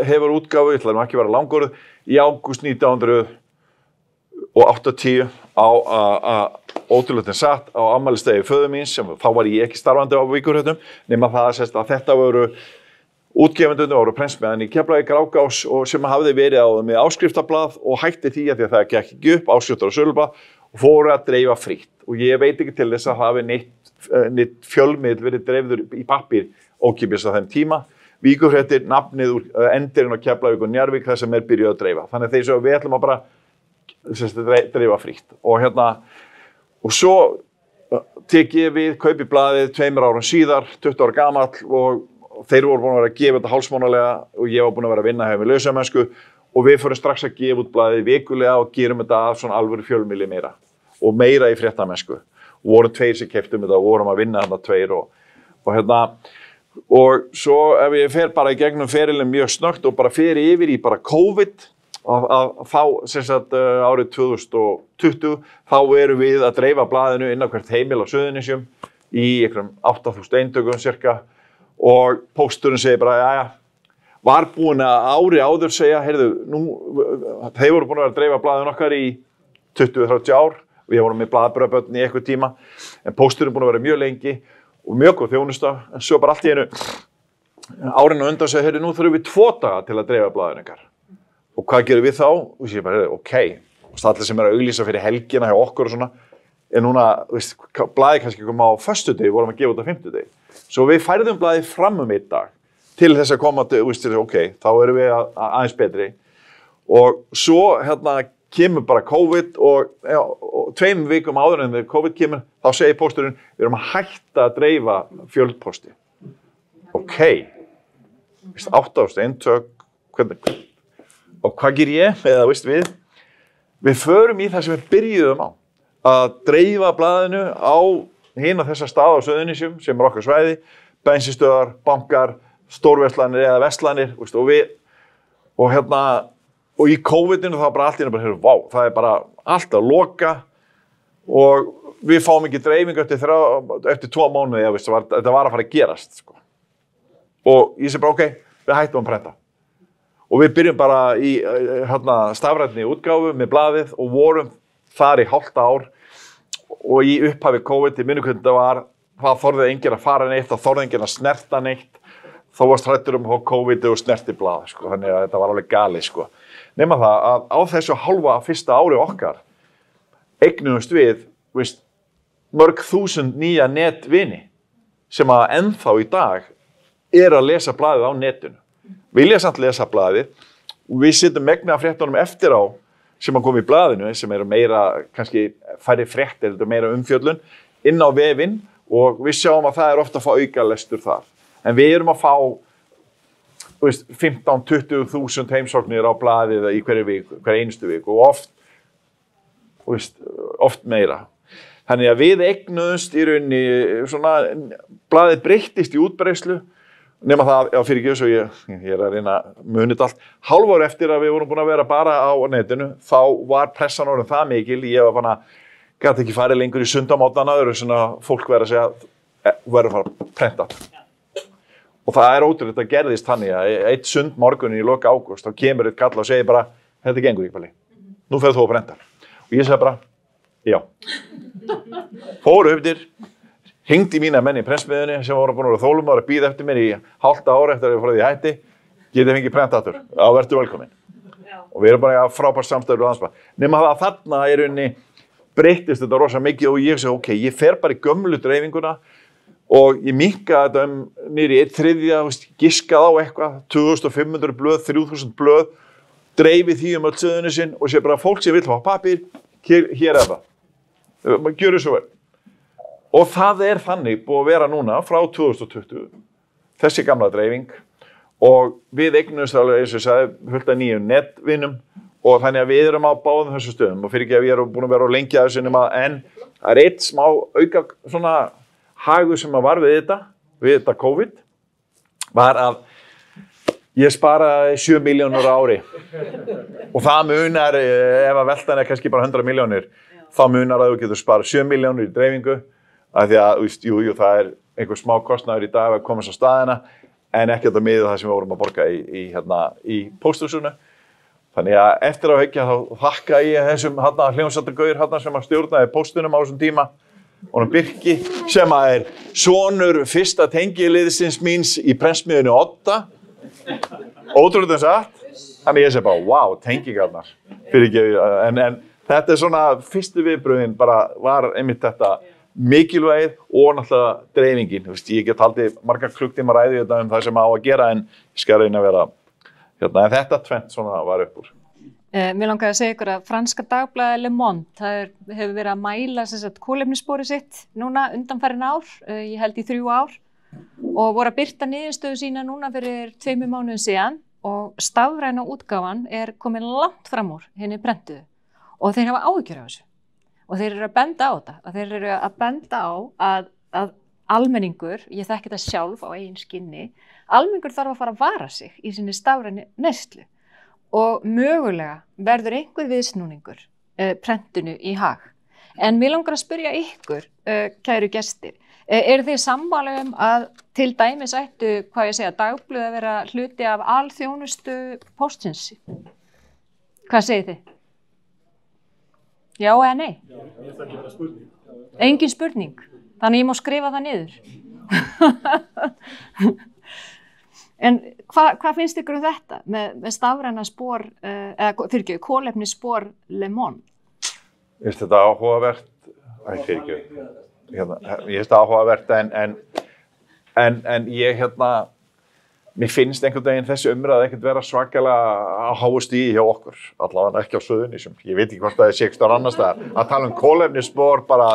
hefur útgáfu, ég ætla ekki að vera langorð, í ágúst 1980 á ótrúlega satt á afmælisdegi föður míns, sem þá var ég ekki starfandi á Víkurfréttum, nema það að þetta voru útgefendurnir voru prentsmiðjan í Keflavík, Grágás og sem hafði verið á með áskriftablað og hætti því að það gekk ekki upp, áskriftar og sölublað og fóru að dreifa frítt. Og ég veit ekki til þess að það hafi neitt fjölmiðl verið dreifður í pappír ókeypis á þeim tíma. Víkurfréttir, nafnið úr endirinn á Keflavík og Njarðvík, það sem byrjuð að dreifa. Þannig að þeir svo við ætlum að bara dreifa frítt. Og svo tek ég við, kaupi blaðið 2 árum síðar, 20 ára gamall og þeir voru búin að vera að gefa þetta hálfsmánaðlega og ég var búin að vera að vinna hefur með lausamennsku og við fórum strax að gefa út blaðið vikulega og gerum þetta af svona alvöru fjölmiðli meira og meira í fréttamennsku. Og vorum 2 sem keyptum þetta og vorum að vinna þarna 2 og svo ef ég fer bara í gegnum ferilinn mjög snöggt og bara fer yfir í bara COVID þá sem sagt árið 2020 þá erum við að dreifa blaðinu inn á hvert heimil á Suðurnesjum í einhverjum 8.000 eintökum cirka og pósturinn segir bara, jæja, var búin að ári áður segja, heyrðu, þeir voru búin að vera að dreifa blaðin okkar í 20-30 ár, við vorum með blaðbröðbötn í eitthvað tíma, en pósturinn búin að vera mjög lengi og mjög góð þjónusta, en svo bara allt í einu árinu undan segja, heyrðu, nú þurfum við 2 daga til að dreifa blaðin ykkar. Og hvað gerum við þá? Og ég bara, heyrðu, ok, og allir sem að auglýsa fyrir helgina hjá okkur og svona, núna, veist, blaðið kannski koma á föstudegi, vorum að gefa út á 50 Svo við færðum blaðið fram 1 dag til þess að koma til, ok, þá erum við aðeins betri. Og svo kemur bara COVID og 2 vikum áður en þegar COVID kemur, þá segir pósturinn, við erum að hætta að dreifa fjöldpósti. Ok, 8.000 eintök, hvernig? Og hvað ger ég? Eða, veist við förum í það sem við byrjuðum á, að dreifa blaðinu á hina þessa staða á Suðurnesjum sem okkar svæði, bensinstöðar, bankar, stórverslanir eða verslanir, veist, og í COVID-inu þá bara allt í einu bara, vá, það bara allt að loka og við fáum ekki dreifingu eftir 2 mánuði, veist, þetta var að fara að gerast, sko. Og ég segi bara, ok, við hættum að prenta. Og við byrjum bara í stafrænni útgáfu með blaðið og vorum þar í hálft ár og í upphafi COVID, í minni hvernig það var, það þorði enginn að fara neitt, það þorði enginn að snerta neitt, þá varst hræddur COVID og snerti blað, sko, þannig að þetta var alveg galið, sko. Nema það að á þessu hálfa fyrsta ári okkar eignuðumst við, veist, mörg þúsund nýja netvini sem að ennþá í dag að lesa blaðið á netinu. Vilja samt lesa blaðið og við setjum megna fréttunum eftir á sem að koma í blaðinu, sem meira, kannski færri fréttir, meira umfjöllun, inn á vefinn og við sjáum að það ofta að fá aukalestur þar. En við erum að fá 15-20 þúsund heimsóknir á blaðið í hverju einustu viku og oft meira. Þannig að við eignuðumst í rauninni, svona, blaðið breyttist í útbreiðslu, nema það, já fyrir ekki, svo ég að reyna að muna þetta allt. Hálf ár eftir að við vorum búin að vera bara á netinu, þá var pressan orðin það mikil, ég var fann að gæti ekki farið lengur í sundamótana, það eru svona fólk verið að segja, verður að fara að prenta. Og það ótrúlegt að gerðist þannig að eitt sundmorgun í loka ágúst, þá kemur eitt kall og segir bara, þetta gengur ekki, Palli, nú ferð þú að prenta. Og ég sagði bara, já. Fóru uppdir, hringdi mína menn í prentsmiðjunni sem voru búin að vera þólum og að bíða eftir mér í hálft ári eftir að ég fór því hætti, getið fengið prentatur, þá verður velkomin. Og við erum bara frábært samstöður og ansvar. Nema það að þarna í rauninni breyttist þetta rosa mikið og ég segi, ok, ég fer bara í gömlu dreifinguna og ég minnka þetta niður í 1/3, giskað á eitthvað, 2500 blöð, 3000 blöð, dreifi því öll Suðurnesin og sé bara fólk sem vill fá pappír, hér það. Gjöru svo vel. Og það þannig búið að vera núna frá 2020, þessi gamla dreifing og við eignumst alveg, eins og ég sagði, fullt af nýjum netvinum og þannig að við erum á báðum þessu stöðum og fyrir ekki að við erum búin að vera á lengi að þessu nema en það eitt smá auka svona hagur sem að var við þetta COVID, var að ég sparaði 7 milljónur á ári og það munar, ef að veltan kannski bara 100 milljónir, þá munar að þú getur sparað 7 milljónur í dreifingu af því að, jú, það einhver smá kostnaður í dag að komast á staðina en ekki að miða það sem við vorum að borga í pósthúsinu. Þannig að eftir að hyggja þá þakka ég þessum hljómsveitargaur sem að stjórnaði póstunum á þessum tíma og Birki sem að sonur fyrsta tengiliðsins míns í prentsmiðjunni Odda. Ótrúlega satt. Þannig ég segi bara, wow, tengingarnar. En þetta svona fyrstu viðbrögðin bara var einmitt þetta mikilvægið og náttúrulega dreifingin. Ég get haldið marga klukktíma ræði þetta það sem á að gera en ég skal reyna að vera en þetta tvennt svona var upp úr. Mér langaði að segja ykkur að franska dagblaðið Le Monde, það hefur verið að mæla kolefnissporið sitt núna undanfarin ár, ég held í 3 ár og voru að birta niðurstöðu sína núna fyrir 2 mánuðum síðan og stafræna útgáfan komin langt fram úr henni prentuðu og þeir hafa áhyggjur af þessu. Og þeir eru að benda á þetta, að þeir eru að benda á að almenningur, ég þekki þetta sjálf á eigin skinni, almenningur þarf að fara að vara sig í sinni stafrænu neyslu og mögulega verður einhver viðsnúningur prentinu í hag. En mér langar að spyrja ykkur, kæru gestir, þið sammála að til dæmis ættu, hvað ég segja, dagblöð að vera hluti af alþjónustu póstsins? Hvað segið þið? Já eða nei? Já, ég ætla ekki að vera spurning. Engin spurning, þannig ég má skrifa það niður. En hvað finnst ykkur þetta með stafræna spor, eða kolefnisspor Le Monde? Finnst þetta áhugavert? Ég finnst þetta áhugavert en ég mér finnst einhvern veginn þessi umræða ekkert vera svakalega á háu stigi hjá okkur, allavega ekki á Suðurnesjum. Ég veit ekki hvort það sé einhvers annars staðar. Að tala kolefnisspor bara,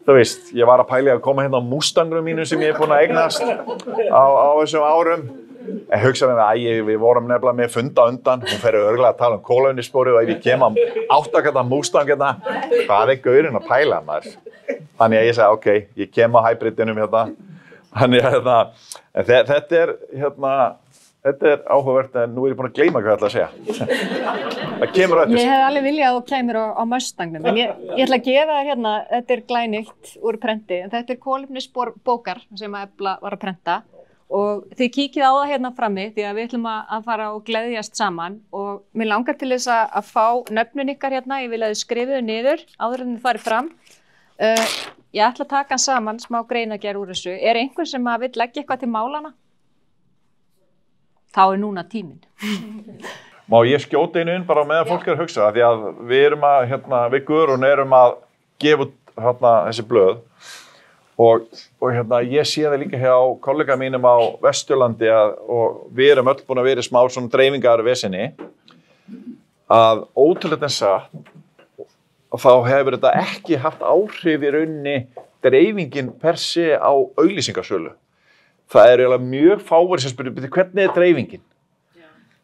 þú veist, ég var að pæla að koma hérna á Mustangnum mínu sem ég búinn að eignast á þessum árum. En hugsaði með við vorum nefnilega með funda undan, hún fer örugglega að tala kolefnissporið og ef ég kem á 8 Mustang hérna, hvað gaurinn að pæla maður? Þannig að ég segi, ok, ég kem á hybridinum hérna. Þannig að þetta er áhugavert en nú ég búinn að gleyma hvað ég ætla að segja. Það kemur öll. Ég hef alveg viljað að þú kemur á Mustangnum, en ég ætla að gefa þér hérna, þetta glænýtt úr prenti, en þetta kolefnisspor bókar sem að Efla var að prenta og þið kíkið á það hérna frammi því að við ætlum að fara og gleðjast saman og mér langar til þess að fá nöfnin ykkar hérna, ég vil að þið skrifuðu niður áður en þið farið fram. Ég ætla að taka saman smá greinargerð úr þessu. Er einhver sem vill leggja eitthvað til málana? Þá er núna tíminn. Má ég skjóta einu inn bara meðan fólk að hugsa því að við erum að, við Guðrún erum að gefa út þessi blöð og ég sé það líka hjá kollega mínum á Vesturlandi og við erum öll búin að vera í smá svona dreifingarvesinni að ótrúlega satt og þá hefur þetta ekki haft áhrif í rauninni dreifingin per se á auglýsingasölu. Það er eiginlega mjög fáir sem spyrir, hvernig er dreifingin?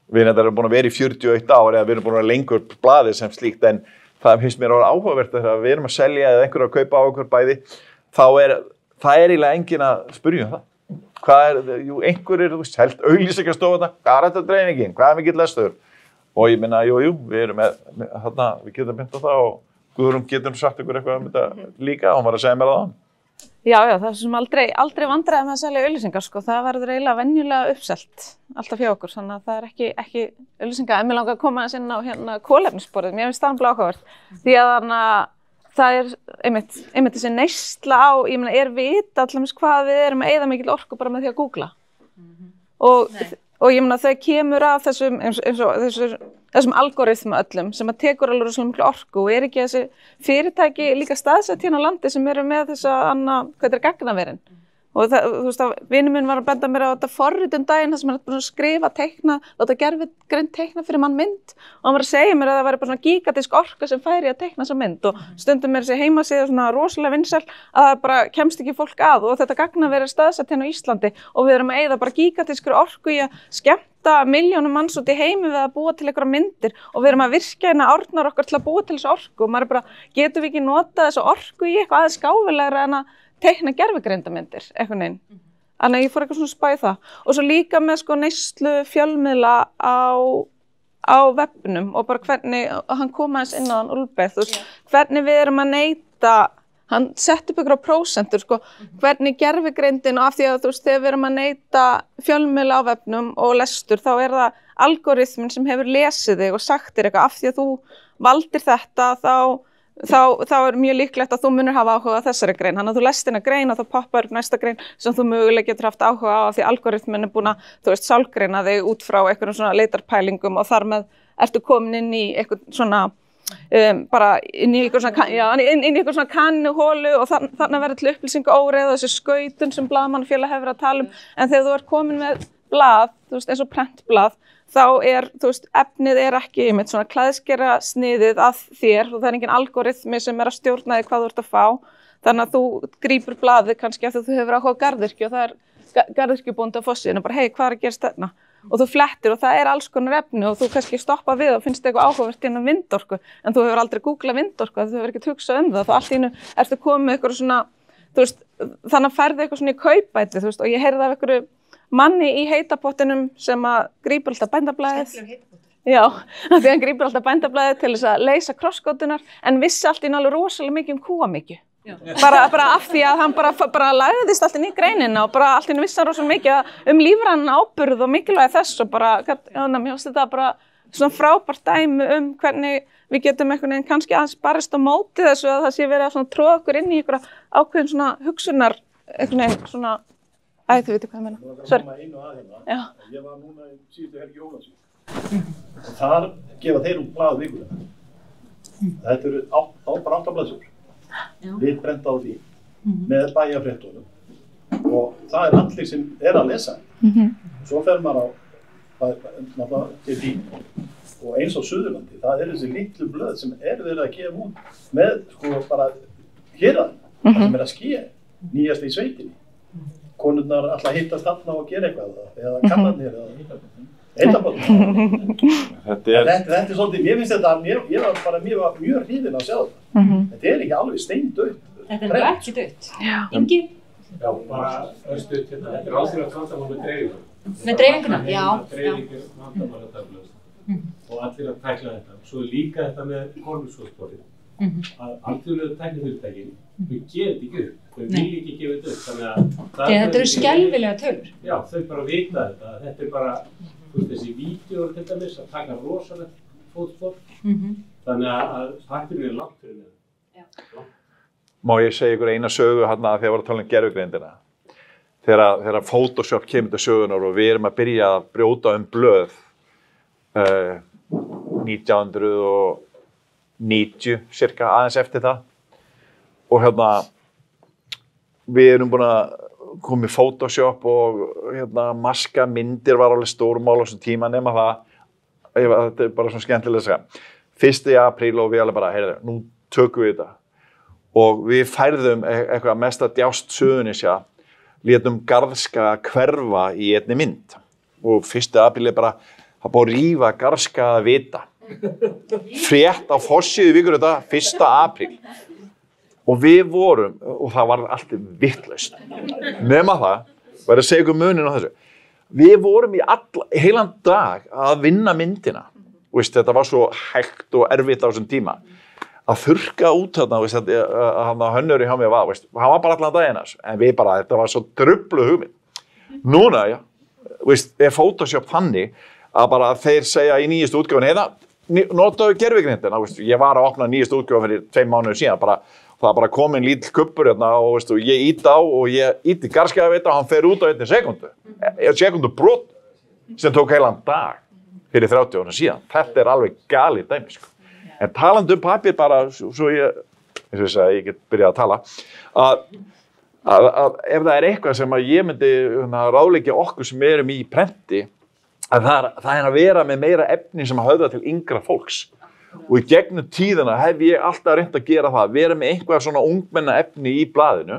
Við erum búin að vera í 41 ár eða við erum búin að vera lengur blaðið sem slíkt en það finnst mér að vera áhugavert að við erum að selja eða einhver að kaupa á okkur bæði, það er eiginlega enginn að spyrja það. Einhver er selt auglýsingastofuna, hvað er þetta dreifingin? Hvað er mikill lestur? Og ég minna, við erum við getum byrjað á það og Guðrún getur sagt ykkur eitthvað um þetta líka, hún var að segja mér það. Já, það er sem aldrei vandræði með að selja auglýsingar, sko. Það verður eiginlega venjulega uppselt alltaf hjá okkur, þannig að það er ekki auglýsingar. En mér langar að koma aðeins inn á hérna kolefnissporið, mér finnst það áhugavert. Því að það er einmitt þessi neysla á, ég meina, er vita allavega hvað við erum að eyða mikil orku bara með því að googla. Og ég meina, þau kemur að þessum algoritma öllum sem að tekur alveg rosalega miklu orku og er ekki þessi fyrirtæki líka staðsett hérna á landi sem eru með þessa hvað er gagnaverin. Og þú veist að vinur minn var að benda mér á þetta forritun daginn þar sem hann er búin að skrifa, teikna, láta gervigreind teikna fyrir mann mynd og hann var að segja mér að það væri bara svona gigantísk orka sem færi að teikna þessa mynd og stundum er þessi heimasíða svona rosalega vinsæl að það bara kemst ekki fólk að og þetta gagnaveri er staðsett hérna á Íslandi og við erum að eyða bara gigantískri orku í að skemmta milljónum manns út í heimi við að búa til einhverja myndir og við erum að virkja hérna árnar okkar til að búa til þessu orku og maður er bara, getum við ekki notað þessu orku í eitthvað aðeins gáfulegra en að teikna gervigreindarmyndir, eitthvað neinn. Þannig að ég fór eitthvað svona að spá í það. Og svo líka með sko neyslu fjölmiðla á webnum og bara hvernig, hann kom aðeins inn á hann Úlfbeth, þú veist, hvernig við erum að neyta, hann sett upp ykkur á prósentur, sko, hvernig gervigreindin og af því að þú veist, þegar við erum að neyta fjölmiðla á webnum og lestur, þá er það algoritminn sem hefur lesið þig og sagt þér eitthvað, af því að þú valdir þetta, þá er mjög líklegt að þú munir hafa áhuga á þessari grein. Þannig að þú lest inn að grein og þá poppar upp næsta grein sem þú mögulega getur haft áhuga á því algoritminn er búin að, þú veist, sálgreina þig út frá einhverjum svona leitarpælingum og þar með ertu komin inn í eitthvað svona, bara inn í eitthvað svona kannuhólu og þarna verður til upplýsingu óreið og þessi skautun sem blaðamannafélag hefur að tala um. En þegar þú ert komin með blað, þú veist, eins og prentblað, þá er, þú veist, efnið er ekki einmitt svona klæðskera sniðið að þér og það er engin algoritmi sem er að stjórna þig hvað þú ert að fá. Þannig að þú grípur blaðið kannski af því að þú hefur áhuga á garðyrkju og það er garðyrkjubóndi á Fossinu og bara, hei, hvað er að gerast þarna? Og þú flettir og það er alls konar efni og þú kannski stoppa við og finnst eitthvað áhugavert innan vindorku en þú hefur aldrei googlað vindorku, þú hefur ekkert hugsað það, þá allt í einu ertu komið með eitthvað svona, þú veist, þannig að ferði eitthvað svona í kaupæti, þú veist, og ég heyrði af einhverju manni í heitapottinum sem að grípur alltaf bændablaðið. Já, því hann grípur alltaf bændablaðið til þess að leysa krossgátunar en vissi allt í alveg rosalega mikið kúamykju. Bara af því að hann bara lagðist allt inn í greinina og bara allt inn vissi hann rosalega mikið lífrænan áburð og mikilvægi þess og bara, mér finnst þetta bara svona frábært dæmi hvernig við getum einhvern veginn kannski aðeins barist á móti þessu að það sé verið að svona tróða okkur inn í einhverja ákveðin svona hugsunar, einhvern veginn svona, þið veitir hvað ég meina. Sorry. Ég var núna í síðustu helgi Jólasvík og þar gefa þeir blað vikulega. Þetta eru bara 8 blaðsjur, við brent á því með bæjarfréttunum og það allir sem að lesa. Svo fer maður náttúrulega til því og eins á Suðurlandi, það þessi litlu blöð sem verið að gefa út með sko bara héraðina, það sem að ske, nýjast í sveitinni. Konurnar alltaf hittast þarna og gera eitthvað eða kallarnir eða eitabóðum. Þetta svolítið, mér finnst þetta, ég var mjög hrifinn að sjá þetta. Þetta ekki alveg steindautt. Þetta ekki dautt. Ingi? Já, bara örstuð, þetta alþjóðlegt vandamál með dreifinguna. Með dreifinguna, já. Dreifing vandamál þetta og allir að tækla þetta. Svo líka þetta með kolefnisfótsporið. Að alþjóðlegu tæknifyrirtækin, þau gerir þetta ekki upp. Þau vilja ekki gefa þetta upp. Þannig að þetta eru skelfilega tölur. Já, þau bara vita þetta. Þetta bara, þessi vídeóur til dæmis að taka rosalegt fótspor. Þannig að tæknin langt fyrir neðan. Má ég segja ykkur eina sögu hérna þegar ég var að tala gervigreindina. Þegar Photoshop kemur til sögunar og við erum að byrja að brjóta blöð 1990 cirka aðeins eftir það. Og hérna við erum búin að koma í Photoshop og maska myndir var alveg stórmál á þessum tíma nema það. Þetta bara svona skemmtilega að segja. 1. apríl og við alveg bara, heyrðu, nú tökum við þetta. Og við færðum eitthvað mesta djást Suðurnesja, létum Garðska hverfa í einni mynd. Og 1. apríl bara, það búið að rífa Garðska að vita. Frétt á forsíðu vikur þetta 1. apríl. Og við vorum, og það var allt vitlaust. Nema það, verður að segja ykkur muninn á þessu. Við vorum í heilan dag að vinna myndina. Þetta var svo hægt og erfitt á þessum tíma. Að þurrka út þarna hönnurinn hjá mér var, hann var bara allan daginn hans, en við bara, þetta var svo drubluð hugmynd. Núna, Photoshop þannig að bara þeir segja í nýjustu útgáfunni, notaðu gervigreindina, ég var að opna nýjustu útgáfu fyrir 2 mánuðir síðan, það var bara komin lítill kubbur hérna og ég ít á og ég íti Garðska að vita og hann fer út á 1 sekundu. Sekundu brot sem tók heilan dag fyrir 30 ára síðan. Þetta alveg galið dæmi, sko. En talandi pappír bara, svo ég, eins og ég segi, ég get byrjað að tala, að ef það eitthvað sem að ég myndi ráðleggja okkur sem erum í prenti, að það að vera með meira efni sem að höfða til yngra fólks. Og í gegnum tíðina hef ég alltaf reynt að gera það, vera með einhvað svona ungmenna efni í blaðinu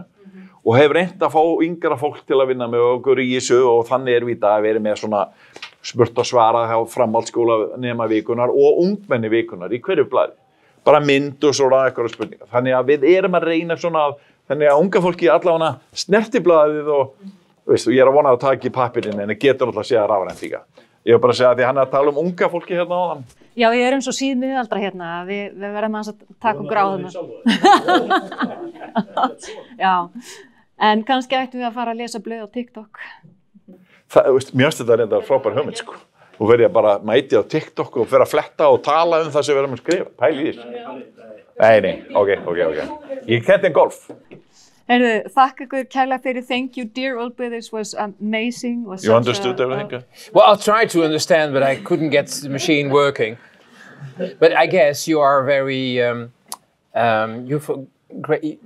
og hef reynt að fá yngra fólk til að vinna með okkur í þessu og þannig erum við í dag að vera með svona spurt og svara hjá framhaldsskóla nema vikunar og ungmenni vikunar í hverju blaði. Bara mynd og svona eitthvað spurningar. Þannig að við erum að reyna svona, þannig að unga fólki allavega snerti blaðið og ég er að vona að taka í pappirinn en það getur alltaf að segja rafrænt líka. Ég var bara að segja því hann er að tala unga fólki hérna á hann. Já, ég erum svo síðmiðaldra hérna, við verðum að taka okkur á þarna. Já, en kannski ættum við að fara að lesa blöð á TikTok. Mér finnst þetta reyndar frábær hugmynd, sko. Og verði að bara mæti á TikTok og fyrir að fletta og tala það sem við erum að skrifa. Pæli í þessu. Nei, ok. Ég kennti golf. Heyrðu, þakka ykkur kærlega fyrir. Thank you, dear old brother. This was amazing. You understood everything? Well, I'll try to understand, but I couldn't get the machine working. But I guess you are very,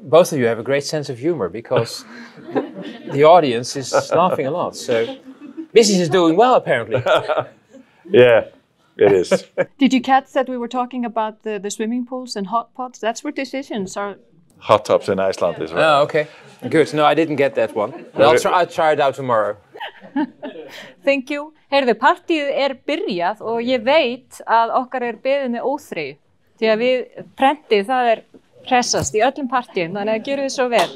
both of you have a great sense of humor because the audience is laughing a lot. So business is doing well, apparently. Yeah, it is. Did you catch that we were talking about the swimming pools and hot pots? That's where decisions are. Hot tubs in Iceland is right. Oh, okay. Good. No, I didn't get that one. But I'll try it out tomorrow. Thank you. Heyrðu, partíið byrjað og ég veit að okkar beðið með óþreyju. Því að við prentið, það hressast í öllum partíum, þannig að gerum við svo vel.